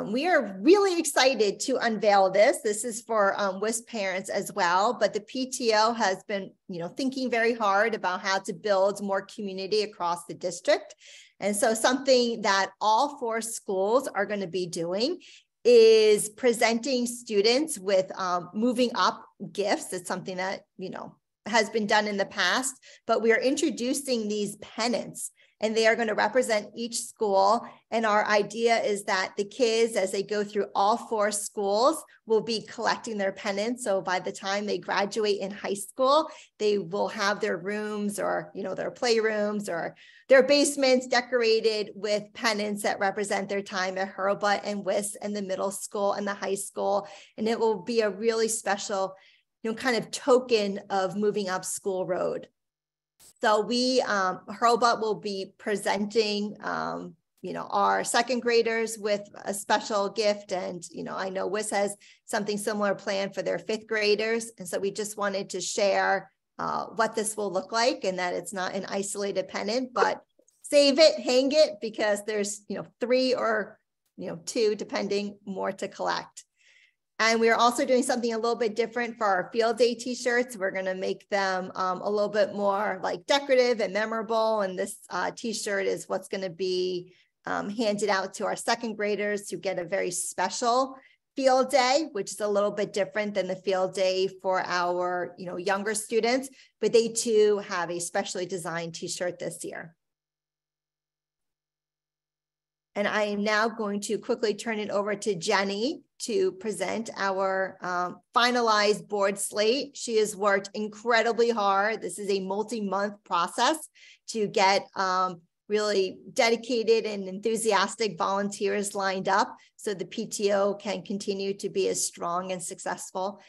S1: We are really excited to unveil this. This is for WIS parents as well, but the PTO has been, thinking very hard about how to build more community across the district. And so something that all 4 schools are going to be doing is presenting students with moving up gifts. It's something that, has been done in the past, but we are introducing these pennants, and they are going to represent each school. And our idea is that the kids, as they go through all 4 schools, will be collecting their pennants. So by the time they graduate in high school, they will have their rooms or, their playrooms or their basements decorated with pennants that represent their time at Hurlbut and WIS and the middle school and the high school. And it will be a really special, kind of token of moving up school road. So we, Hurlbut will be presenting, our second graders with a special gift. And, I know WIS has something similar planned for their 5th graders. And so we just wanted to share what this will look like, and that it's not an isolated pennant, but save it, hang it, because there's, 3 or, 2, depending, more to collect. And we are also doing something a little bit different for our field day t-shirts. We're going to make them a little bit more like decorative and memorable. And this t-shirt is what's going to be handed out to our 2nd graders to get a very special field day, which is a little bit different than the field day for our, younger students, but they too have a specially designed t-shirt this year. And I am now going to quickly turn it over to Jenny to present our finalized board slate. She has worked incredibly hard. This is a multi-month process to get really dedicated and enthusiastic volunteers lined up so the PTO can continue to be as strong and successful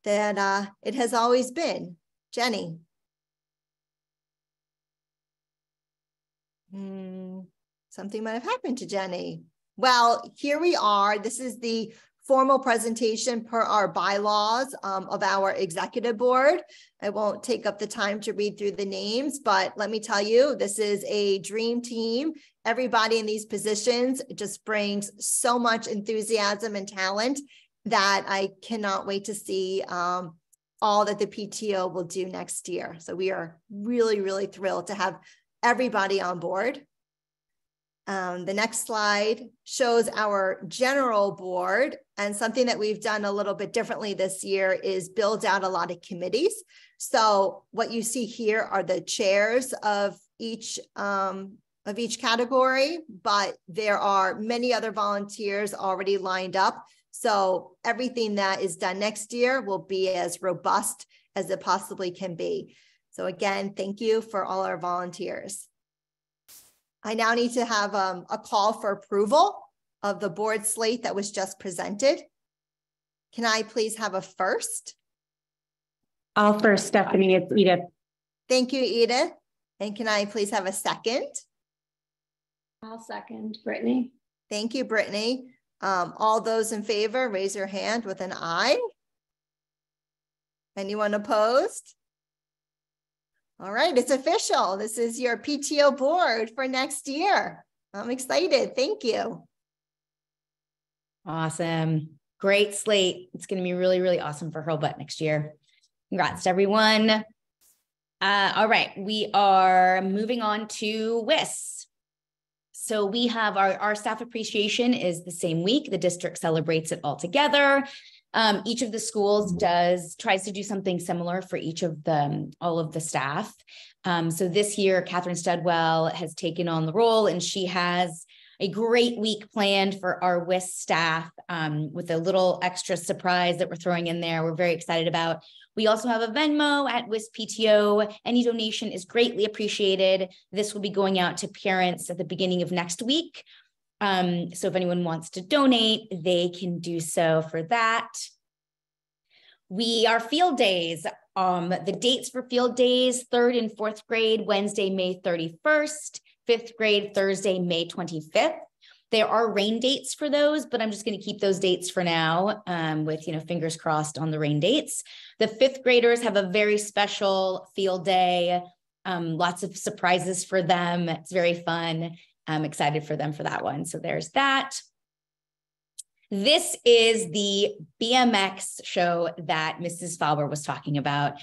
S1: that it has always been. Jenny. Something might have happened to Jenny. Well, here we are. This is the formal presentation per our bylaws of our executive board. I won't take up the time to read through the names, but let me tell you, this is a dream team. Everybody in these positions just brings so much enthusiasm and talent that I cannot wait to see all that the PTO will do next year. So we are really, really thrilled to have everybody on board. The next slide shows our general board, and something that we've done a little bit differently this year is build out a lot of committees. So what you see here are the chairs of each category, but there are many other volunteers already lined up. So everything that is done next year will be as robust as it possibly can be. So again, thank you for all our volunteers. I now need to have a call for approval of the board slate that was just presented. Can I please have a first?
S9: I'll first, Stephanie. It's Edith.
S1: Thank you, Edith. And can I please have a second?
S11: I'll second, Brittany.
S1: Thank you, Brittany. All those in favor, raise your hand with an aye. Anyone opposed? All right, it's official. This is your PTO board for next year. I'm excited. Thank you.
S9: Awesome. Great slate. It's going to be really, really awesome for Hurlbut next year. Congrats to everyone. All right, we are moving on to WIS. So we have our staff appreciation is the same week. The district celebrates it all together. Each of the schools tries to do something similar for each of all of the staff. So this year, Catherine Studwell has taken on the role, and she has a great week planned for our WIS staff with a little extra surprise that we're throwing in there. We're very excited about. We also have a Venmo at WIS PTO. Any donation is greatly appreciated. This will be going out to parents at the beginning of next week. So if anyone wants to donate, they can do so for that. Our field days, the dates for field days, 3rd and 4th grade, Wednesday, May 31st, 5th grade, Thursday, May 25th. There are rain dates for those, but I'm just going to keep those dates for now with, fingers crossed on the rain dates. The 5th graders have a very special field day, lots of surprises for them. It's very fun. I'm excited for them for that one. So there's that. This is the BMX show that Mrs. Falber was talking about.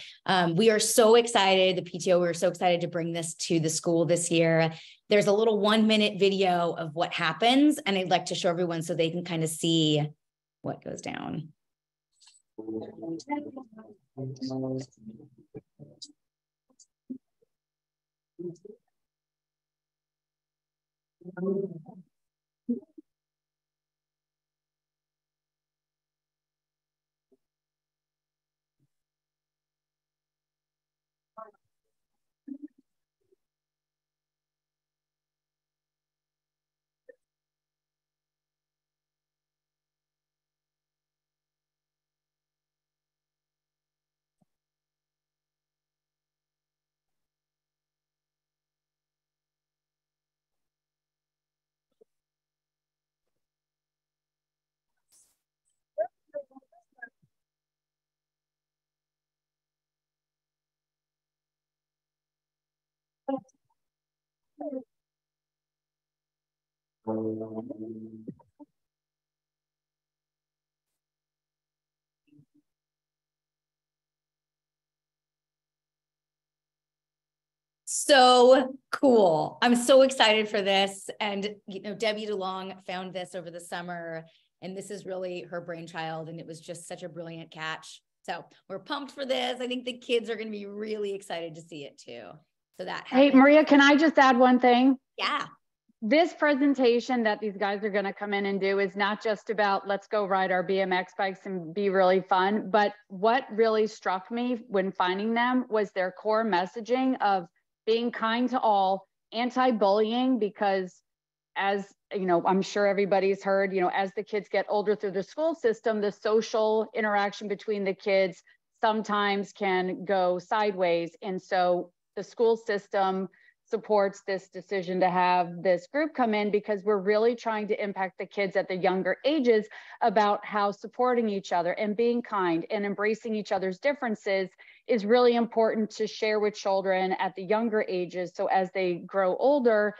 S9: We are so excited, the PTO, we're so excited to bring this to the school this year. There's a little 1-minute video of what happens, and I'd like to show everyone so they can kind of see what goes down. So cool. I'm so excited for this. And, Debbie DeLong found this over the summer, and this is really her brainchild. And it was just such a brilliant catch. So we're pumped for this. I think the kids are going to be really excited to see it too. So that happened.
S12: Hey, Maria, can I just add one thing?
S9: Yeah.
S12: This presentation that these guys are going to come in and do is not just about let's go ride our BMX bikes and be really fun, but what really struck me when finding them was their core messaging of being kind to all, anti-bullying, because as I'm sure everybody's heard, as the kids get older through the school system, the social interaction between the kids sometimes can go sideways. And so the school system supports this decision to have this group come in because we're really trying to impact the kids at the younger ages about how supporting each other and being kind and embracing each other's differences is really important to share with children at the younger ages. So as they grow older,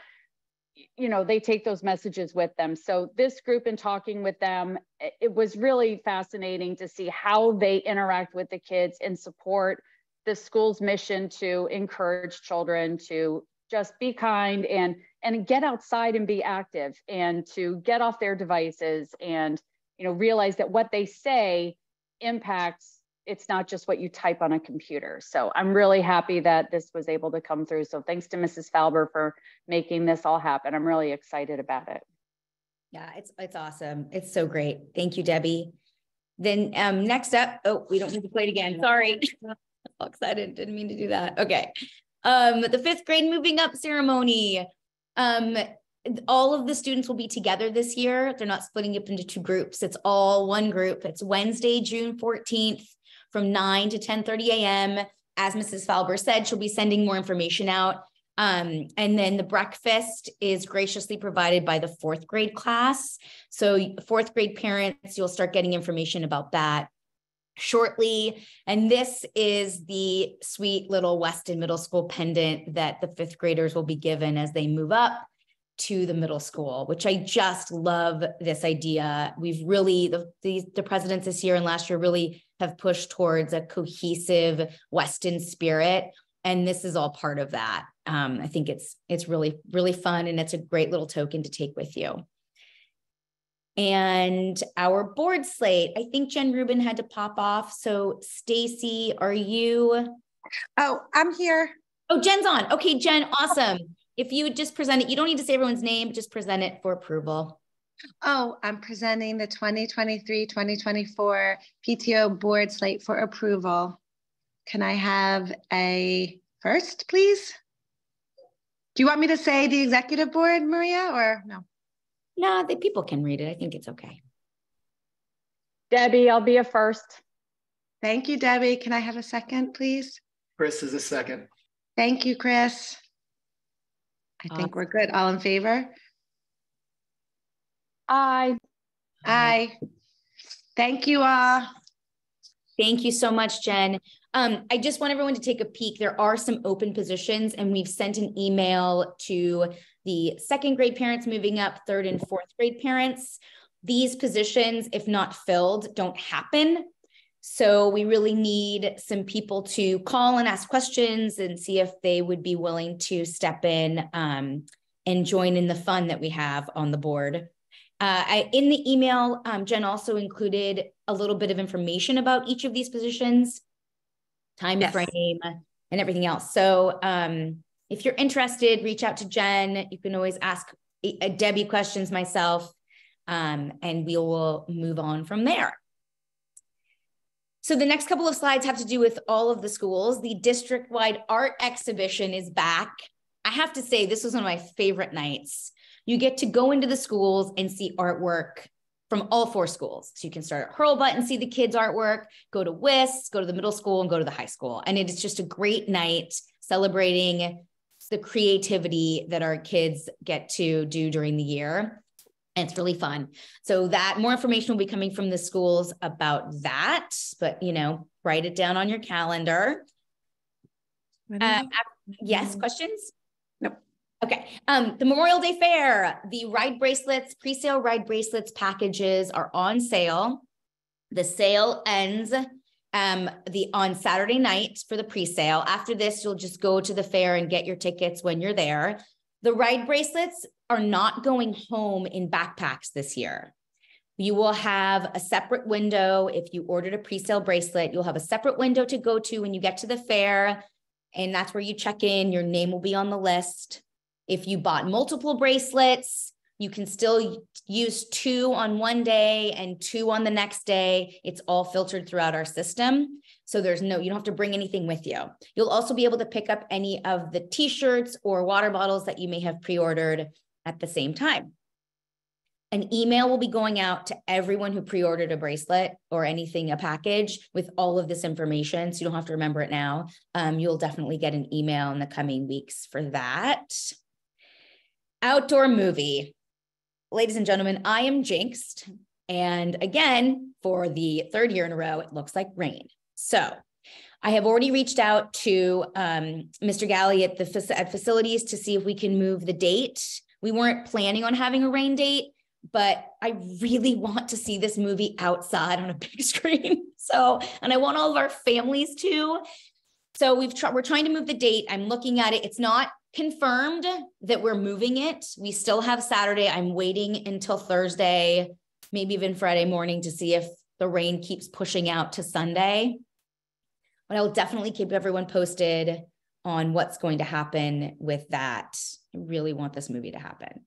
S12: they take those messages with them. So this group, in talking with them, it was really fascinating to see how they interact with the kids and support the school's mission to encourage children to just be kind and get outside and be active and to get off their devices and, realize that what they say impacts, it's not just what you type on a computer. So I'm really happy that this was able to come through. So thanks to Mrs. Falber for making this all happen. I'm really excited about it.
S9: Yeah, it's awesome. It's so great. Thank you, Debbie. Then next up, oh, we don't need to play it again. Sorry. I'm excited. Didn't mean to do that. Okay. The 5th grade moving up ceremony. All of the students will be together this year. They're not splitting up into 2 groups. It's all one group. It's Wednesday, June 14th from 9 to 10:30 a.m. As Mrs. Falber said, she'll be sending more information out. And then the breakfast is graciously provided by the 4th grade class. So 4th grade parents, you'll start getting information about that shortly. And this is the sweet little Weston Middle School pendant that the 5th graders will be given as they move up to the middle school, which I just love this idea. We've really, the presidents this year and last year really have pushed towards a cohesive Weston spirit. And this is all part of that. I think it's really, really fun. And it's a great little token to take with you. And our board slate, I think Jen Rubin had to pop off. So Stacy, are you?
S13: Oh, I'm here.
S9: Oh, Jen's on. Okay, Jen, awesome. if you would just present it, you don't need to say everyone's name, but just present it for approval.
S13: Oh, I'm presenting the 2023-2024 PTO board slate for approval. Can I have a first, please? Do you want me to say the executive board, Maria, or no?
S9: No, the people can read it. I think it's okay.
S12: Debbie, I'll be a first.
S13: Thank you, Debbie. Can I have a second, please?
S14: Chris is a second.
S13: Thank you, Chris. I think we're good. All in favor?
S12: Aye.
S13: Aye. Thank you all.
S9: Thank you so much, Jen. I just want everyone to take a peek. There are some open positions, and we've sent an email to the second grade parents moving up, third and fourth grade parents. These positions, if not filled, don't happen. So we really need some people to call and ask questions and see if they would be willing to step in and join in the fun that we have on the board. In the email, Jen also included a little bit of information about each of these positions, time frame, and everything else. So if you're interested, reach out to Jen. You can always ask Debbie questions, myself, and we will move on from there. So the next couple of slides have to do with all of the schools. The district-wide art exhibition is back. I have to say, this was one of my favorite nights. You get to go into the schools and see artwork from all 4 schools. So you can start at Hurlbut and see the kids' artwork, go to WIS, go to the middle school, and go to the high school. And it is just a great night celebrating the creativity that our kids get to do during the year. And it's really fun. So that more information will be coming from the schools about that, but write it down on your calendar. Yes, questions?
S13: Nope.
S9: Okay. The Memorial Day Fair, the ride bracelets, pre-sale ride bracelets packages are on sale. The sale ends on Saturday night for the pre-sale. After this, you'll just go to the fair and get your tickets when you're there. The ride bracelets are not going home in backpacks this year. You will have a separate window. If you ordered a pre-sale bracelet, you'll have a separate window to go to when you get to the fair. And that's where you check in. Your name will be on the list. If you bought multiple bracelets, you can still use 2 on one day and 2 on the next day. It's all filtered throughout our system. So you don't have to bring anything with you. You'll also be able to pick up any of the t-shirts or water bottles that you may have pre-ordered at the same time. An email will be going out to everyone who pre-ordered a bracelet or anything, a package with all of this information. So you don't have to remember it now. You'll definitely get an email in the coming weeks for that. Outdoor movie. Ladies and gentlemen, I am jinxed. And again, for the 3rd year in a row, it looks like rain. So I have already reached out to Mr. Galley at facilities to see if we can move the date. We weren't planning on having a rain date, but I really want to see this movie outside on a big screen. And I want all of our families to. So we're trying to move the date. I'm looking at it. It's not confirmed that we're moving it. We still have Saturday. I'm waiting until Thursday, maybe even Friday morning to see if the rain keeps pushing out to Sunday. But I will definitely keep everyone posted on what's going to happen with that. I really want this movie to happen.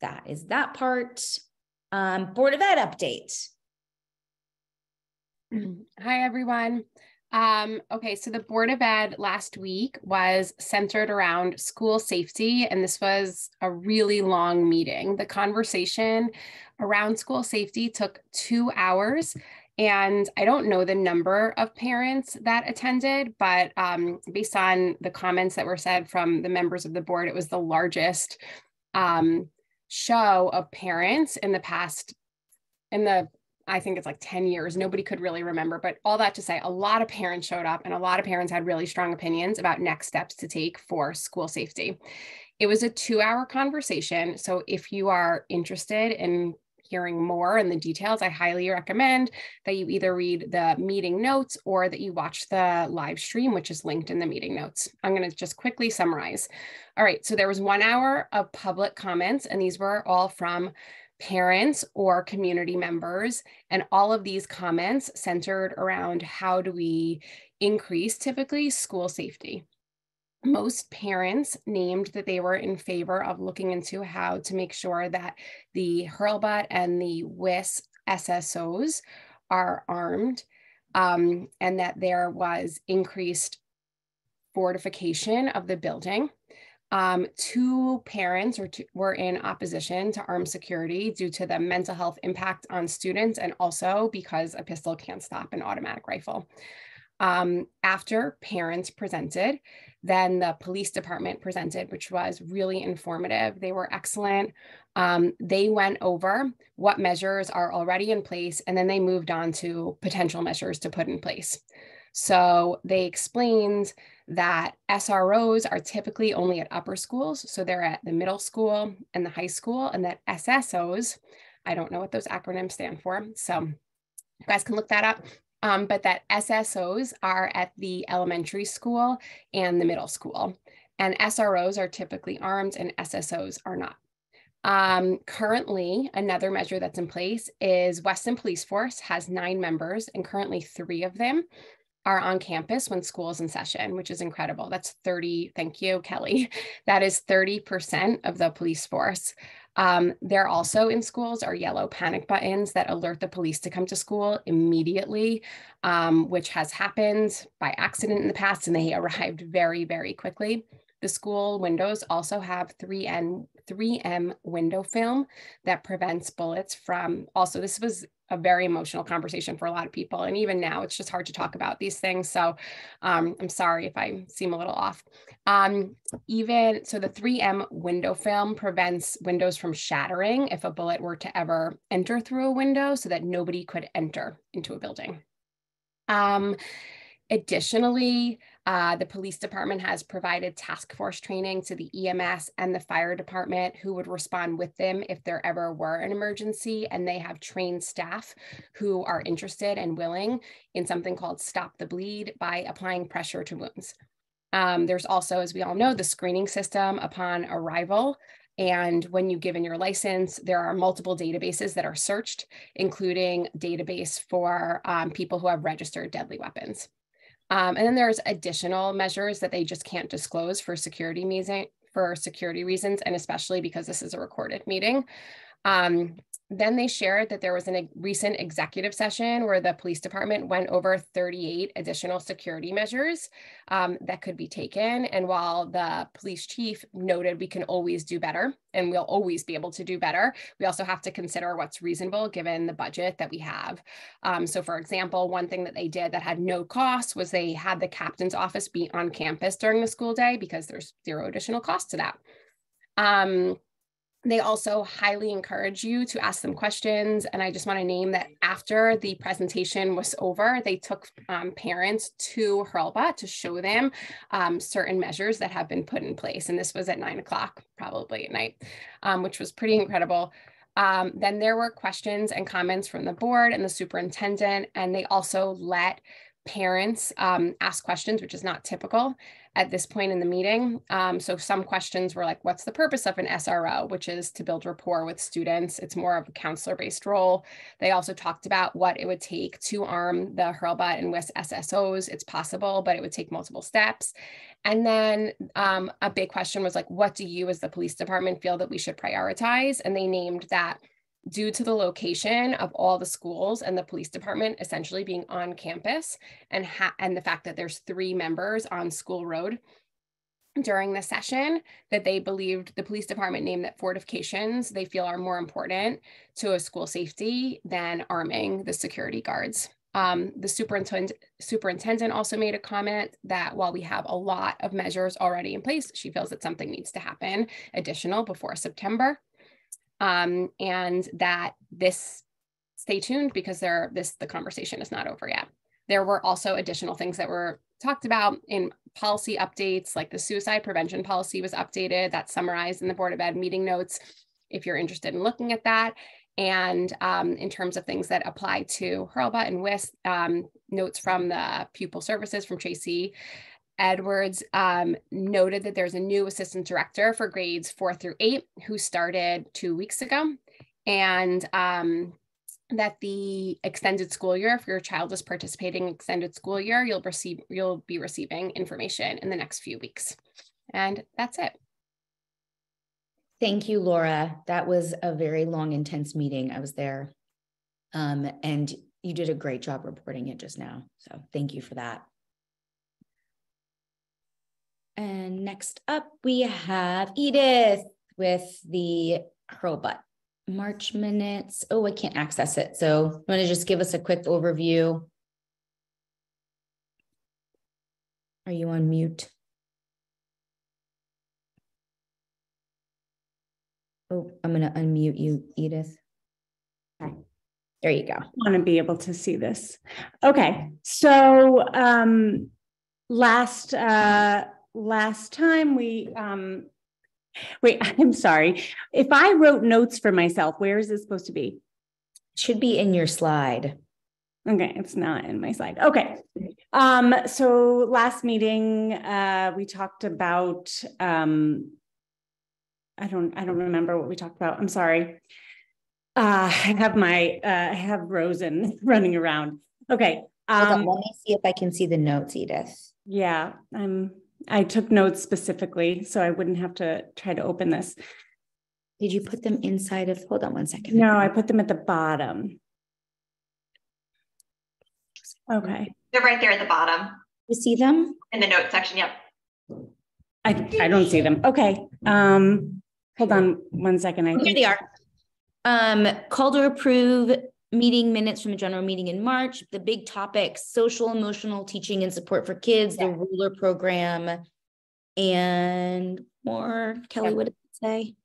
S9: That is that part. Board of Ed update.
S15: Hi, everyone. Okay, so the Board of Ed last week was centered around school safety, and this was a really long meeting. The conversation around school safety took 2 hours, and I don't know the number of parents that attended, but based on the comments that were said from the members of the board, it was the largest show of parents I think it's like 10 years. Nobody could really remember, but all that to say, a lot of parents showed up and a lot of parents had really strong opinions about next steps to take for school safety. It was a 2-hour conversation. So if you are interested in hearing more in the details, I highly recommend that you either read the meeting notes or that you watch the live stream, which is linked in the meeting notes. I'm going to just quickly summarize. All right, so there was 1 hour of public comments, and these were all from parents or community members. And all of these comments centered around how do we increase typically school safety. most parents named that they were in favor of looking into how to make sure that the Hurlbut and the WIS SSOs are armed, and that there was increased fortification of the building. Two parents were in opposition to armed security due to the mental health impact on students, and also because a pistol can't stop an automatic rifle. After parents presented, then the police department presented, which was really informative. They were excellent. They went over what measures are already in place, and then they moved on to potential measures to put in place. So they explained that SROs are typically only at upper schools. So they're at the middle school and the high school, and that SSOs, I don't know what those acronyms stand for, so you guys can look that up. But that SSOs are at the elementary school and the middle school, and SROs are typically armed and SSOs are not. Currently, another measure that's in place is Weston Police Force has 9 members, and currently 3 of them are on campus when school is in session, which is incredible. That's 30, thank you, Kelly. That is 30% of the police force. There also in schools are yellow panic buttons that alert the police to come to school immediately, which has happened by accident in the past, and they arrived very, very quickly. The school windows also have 3M window film that prevents bullets from, also this was a very emotional conversation for a lot of people. And even now it's just hard to talk about these things. So I'm sorry if I seem a little off. So the 3M window film prevents windows from shattering if a bullet were to ever enter through a window, so that nobody could enter into a building. Additionally, the police department has provided task force training to the EMS and the fire department, who would respond with them if there ever were an emergency. And they have trained staff who are interested and willing in something called Stop the Bleed by applying pressure to wounds. There's also, as we all know, the screening system upon arrival. And when you give in your license, there are multiple databases that are searched, including database for people who have registered deadly weapons. And then there's additional measures that they just can't disclose for security reasons, and especially because this is a recorded meeting. Then they shared that there was a recent executive session where the police department went over 38 additional security measures that could be taken. And while the police chief noted we can always do better, and we'll always be able to do better, we also have to consider what's reasonable given the budget that we have. So for example, one thing that they did that had no cost was they had the captain's office be on campus during the school day, because there's 0 additional cost to that. They also highly encourage you to ask them questions. And I just want to name that after the presentation was over, they took parents to Hurlbut to show them certain measures that have been put in place. And this was at 9 o'clock, probably at night, which was pretty incredible. Then there were questions and comments from the board and the superintendent, and they also let parents ask questions, which is not typical at this point in the meeting. So some questions were like, what's the purpose of an SRO, which is to build rapport with students. It's more of a counselor-based role. They also talked about what it would take to arm the Hurlbut and WIS SSOs. It's possible, but it would take multiple steps. And then a big question was like, what do you as the police department feel that we should prioritize? And they named that due to the location of all the schools and the police department essentially being on campus, and the fact that there's 3 members on School Road during the session, that they believed the police department named that fortifications they feel are more important to a school safety than arming the security guards. The superintendent also made a comment that while we have a lot of measures already in place, she feels that something needs to happen additional before September. And that stay tuned, because the conversation is not over yet. There were also additional things that were talked about in policy updates, like the suicide prevention policy was updated. That's summarized in the Board of Ed meeting notes, if you're interested in looking at that. And in terms of things that apply to Hurlbut and WIS, notes from the pupil services from Tracy Edwards noted that there's a new assistant director for grades 4 through 8 who started 2 weeks ago, and that the extended school year, if your child is participating in extended school year, you'll be receiving information in the next few weeks. And that's it.
S9: Thank you, Laura. That was a very long, intense meeting. I was there. And you did a great job reporting it just now. So thank you for that. And next up, we have Edith with the Hurlbut March minutes. Oh, I can't access it. So you want to just give us a quick overview? Are you on mute? Oh, I'm going to unmute you, Edith. Okay. There you go.
S14: I want to be able to see this. Okay. So last time we wait, I'm sorry. If I wrote notes for myself, where is this supposed to be?
S9: It should be in your slide.
S14: Okay, it's not in my slide. Okay. So last meeting we talked about I don't remember what we talked about. I'm sorry. I have Rosen running around. Okay.
S9: Hold on, let me see if I can see the notes, Edith.
S14: Yeah, I took notes specifically so I wouldn't have to try to open this.
S9: Did you put them inside of, hold on one second.
S14: No, I put them at the bottom. Okay.
S16: They're right there at the bottom.
S9: You see them?
S16: In the notes section, yep.
S14: I don't see them. Okay. Hold on one second.
S9: Here they are. Call to approve meeting minutes from a general meeting in March. The big topics: social, emotional teaching and support for kids, the ruler program, and more. Kelly, what did it say?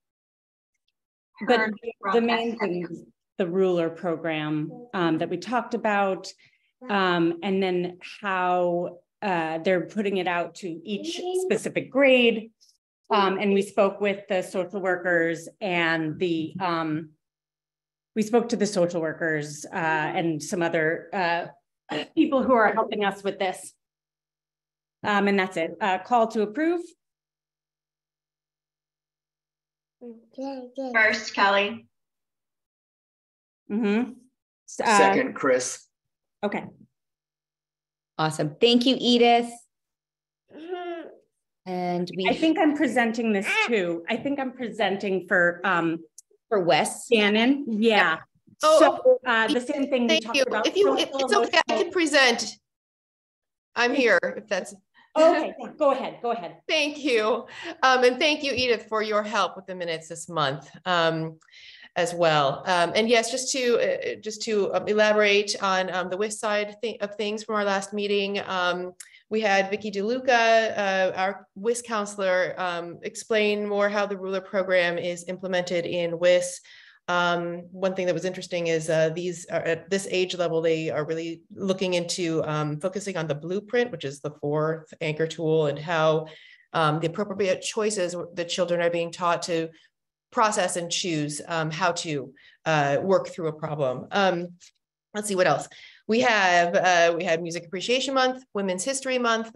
S14: But the main thing is the ruler program that we talked about, and then how they're putting it out to each specific grade. And we spoke with the social workers and we spoke to the social workers and some other people who are helping us with this. And that's it. Call to approve.
S16: First, Kelly.
S14: Mm-hmm.
S17: Second, Chris.
S14: Okay.
S9: Awesome. Thank you, Edith. And
S14: I think I'm presenting this too. I think I'm presenting for
S9: WIS.
S14: Shannon. Yeah.
S18: Oh,
S14: so the same thing we talked about.
S18: If it's okay, I can present. I'm here if that's
S14: okay. Go ahead. Go ahead.
S18: Thank you. And thank you, Edith, for your help with the minutes this month as well. And yes, just to elaborate on the WIS side of things from our last meeting. We had Vicki DeLuca, our WIS counselor, explain more how the ruler program is implemented in WIS. One thing that was interesting is these are at this age level, they are really looking into focusing on the blueprint, which is the fourth anchor tool, and how the appropriate choices the children are being taught to process and choose how to work through a problem. Let's see what else. We had Music Appreciation Month, Women's History Month.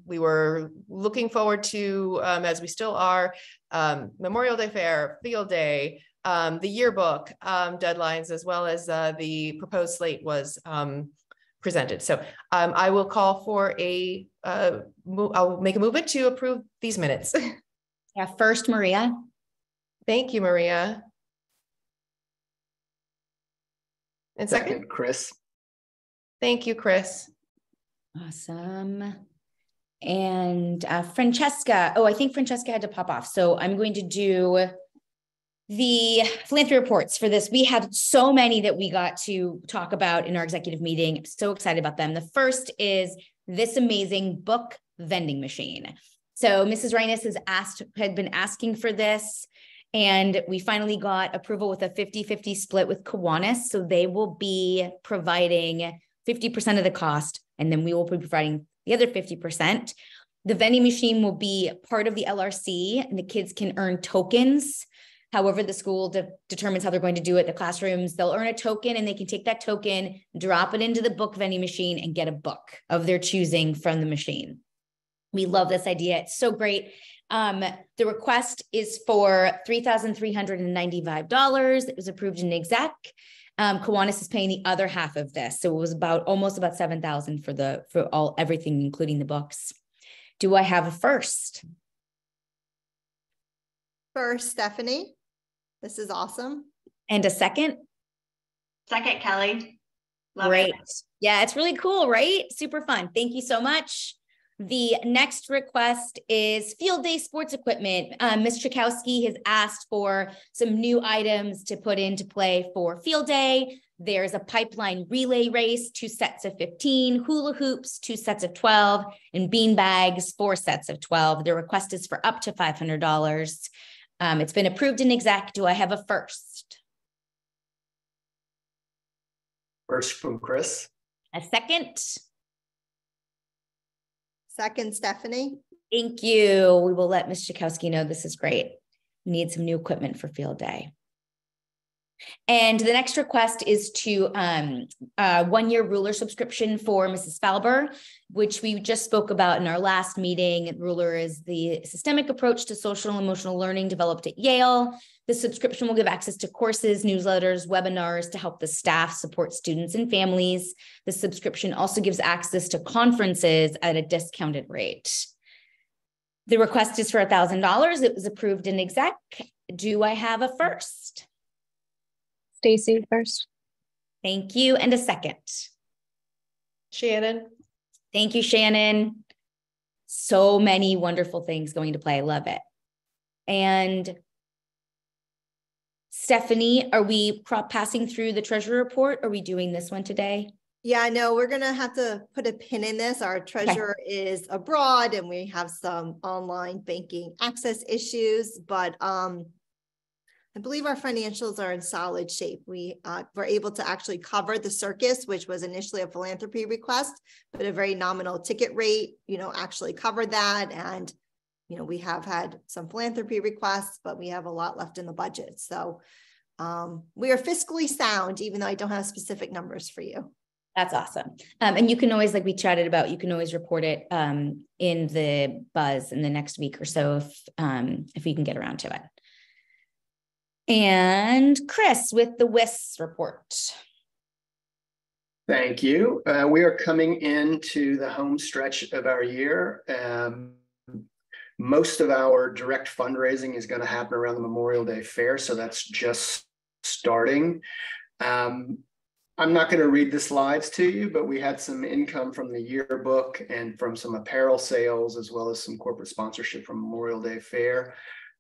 S18: We were looking forward to, as we still are, Memorial Day Fair, Field Day, the yearbook deadlines, as well as the proposed slate was presented. So I will call for I'll make a movement to approve these minutes.
S9: Yeah, first, Maria.
S18: Thank you, Maria. And second,
S17: Chris.
S18: Thank you, Chris.
S9: Awesome. And Francesca. Oh, I think Francesca had to pop off. So I'm going to do the philanthropy reports for this. We have so many that we got to talk about in our executive meeting. I'm so excited about them. The first is this amazing book vending machine. So Mrs. Reines had been asking for this, and we finally got approval with a 50-50 split with Kiwanis. So they will be providing 50% of the cost, and then we will be providing the other 50%. The vending machine will be part of the LRC, and the kids can earn tokens. However, the school determines how they're going to do it. The classrooms, they'll earn a token, and they can take that token, drop it into the book vending machine, and get a book of their choosing from the machine. We love this idea. It's so great. The request is for $3,395. It was approved in exec. Kiwanis is paying the other half of this. So it was almost about $7,000 for everything, including the books. Do I have a first?
S1: First, Stephanie. This is awesome.
S9: And a second?
S16: Second, Kelly. Love
S9: Great.
S16: it.
S9: Yeah, it's really cool, right? Super fun. Thank you so much. The next request is field day sports equipment. Ms. Chakowski has asked for some new items to put into play for field day. There's a pipeline relay race, 2 sets of 15, hula hoops, 2 sets of 12, and bean bags, 4 sets of 12. The request is for up to $500. It's been approved in exec. Do I have a first?
S17: First from Chris.
S9: A second?
S1: Second, Stephanie.
S9: Thank you. We will let Ms. Chakowski know this is great. We need some new equipment for field day. And the next request is to 1-year ruler subscription for Mrs. Falber, which we just spoke about in our last meeting. Ruler is the systemic approach to social and emotional learning developed at Yale. The subscription will give access to courses, newsletters, webinars to help the staff support students and families. The subscription also gives access to conferences at a discounted rate. The request is for $1,000. It was approved in exec. Do I have a first?
S11: Stacy first.
S9: Thank you. And a second.
S18: Shannon.
S9: Thank you, Shannon. So many wonderful things going to play. Love it. And Stephanie, are we passing through the treasurer report? Are we doing this one today?
S1: Yeah, no, we're going to have to put a pin in this. Our treasurer is abroad and we have some online banking access issues, but I believe our financials are in solid shape. We were able to actually cover the circus, which was initially a philanthropy request, but a very nominal ticket rate, actually covered that. And, we have had some philanthropy requests, but we have a lot left in the budget. So we are fiscally sound, even though I don't have specific numbers for you.
S9: That's awesome. And you can always, like we chatted about, you can always report it in the buzz in the next week or so if we can get around to it. And Chris with the WIS report.
S17: Thank you. We are coming into the home stretch of our year. Most of our direct fundraising is going to happen around the Memorial Day fair, so that's just starting. I'm not going to read the slides to you, but we had some income from the yearbook and from some apparel sales, as well as some corporate sponsorship from Memorial Day fair.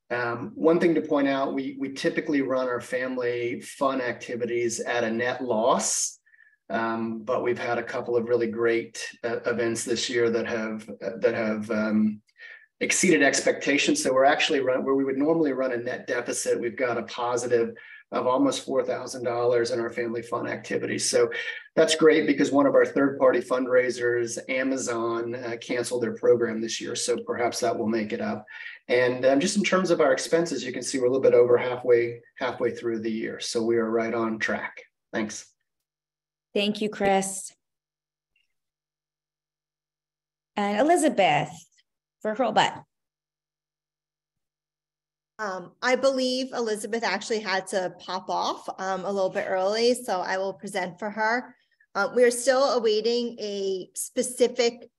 S17: One thing to point out, we typically run our family fun activities at a net loss, but we've had a couple of really great events this year that have exceeded expectations. So we're actually where we would normally run a net deficit, we've got a positive of almost $4,000 in our family fun activities. So that's great because one of our third-party fundraisers, Amazon, canceled their program this year. So perhaps that will make it up. And just in terms of our expenses, you can see we're a little bit over halfway through the year. So we are right on track. Thanks.
S9: Thank you, Chris. And Elizabeth for Hurlbut.
S1: I believe Elizabeth actually had to pop off a little bit early, so I will present for her. We are still awaiting a specific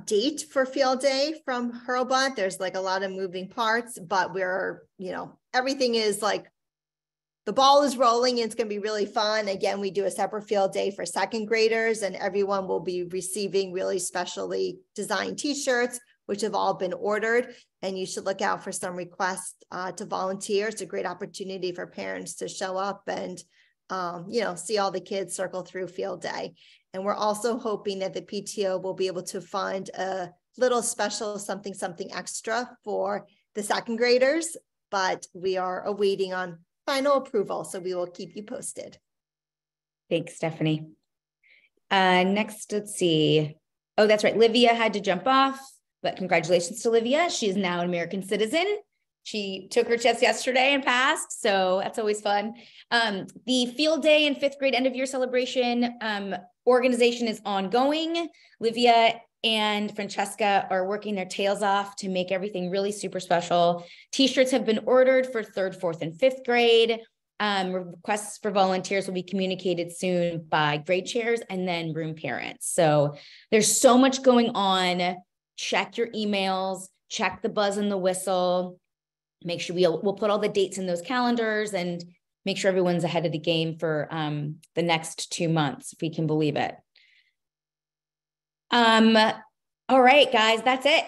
S1: date for field day from Hurlbut. There's like a lot of moving parts, but we're, everything is like, the ball is rolling and it's going to be really fun. Again, we do a separate field day for second graders and everyone will be receiving really specially designed t-shirts, which have all been ordered. And you should look out for some requests to volunteer. It's a great opportunity for parents to show up and, see all the kids circle through field day. And we're also hoping that the PTO will be able to fund a little special something extra for the second graders, but we are awaiting on final approval. So we will keep you posted.
S9: Thanks, Stephanie. Next, let's see. Oh, that's right. Livia had to jump off, but congratulations to Livia. She is now an American citizen. She took her test yesterday and passed, so that's always fun. The field day and 5th grade end of year celebration organization is ongoing. Livia and Francesca are working their tails off to make everything really super special. T-shirts have been ordered for 3rd, 4th, and 5th grade. Requests for volunteers will be communicated soon by grade chairs and then room parents. So there's so much going on. Check your emails, check the buzz and the whistle. make sure we'll put all the dates in those calendars and make sure everyone's ahead of the game for the next 2 months, if we can believe it. All right, guys, that's it.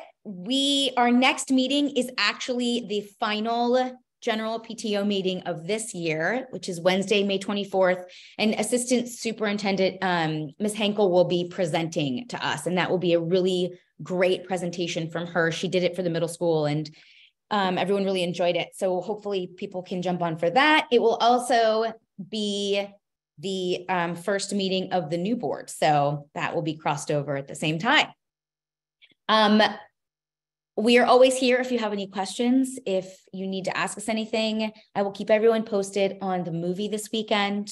S9: Our next meeting is actually the final general PTO meeting of this year, which is Wednesday, May 24th. And Assistant Superintendent Ms. Henkel will be presenting to us. And that will be a really great presentation from her. She did it for the middle school and everyone really enjoyed it. So hopefully people can jump on for that. It will also be the first meeting of the new board. So that will be crossed over at the same time. We are always here if you have any questions. If you need to ask us anything, I will keep everyone posted on the movie this weekend.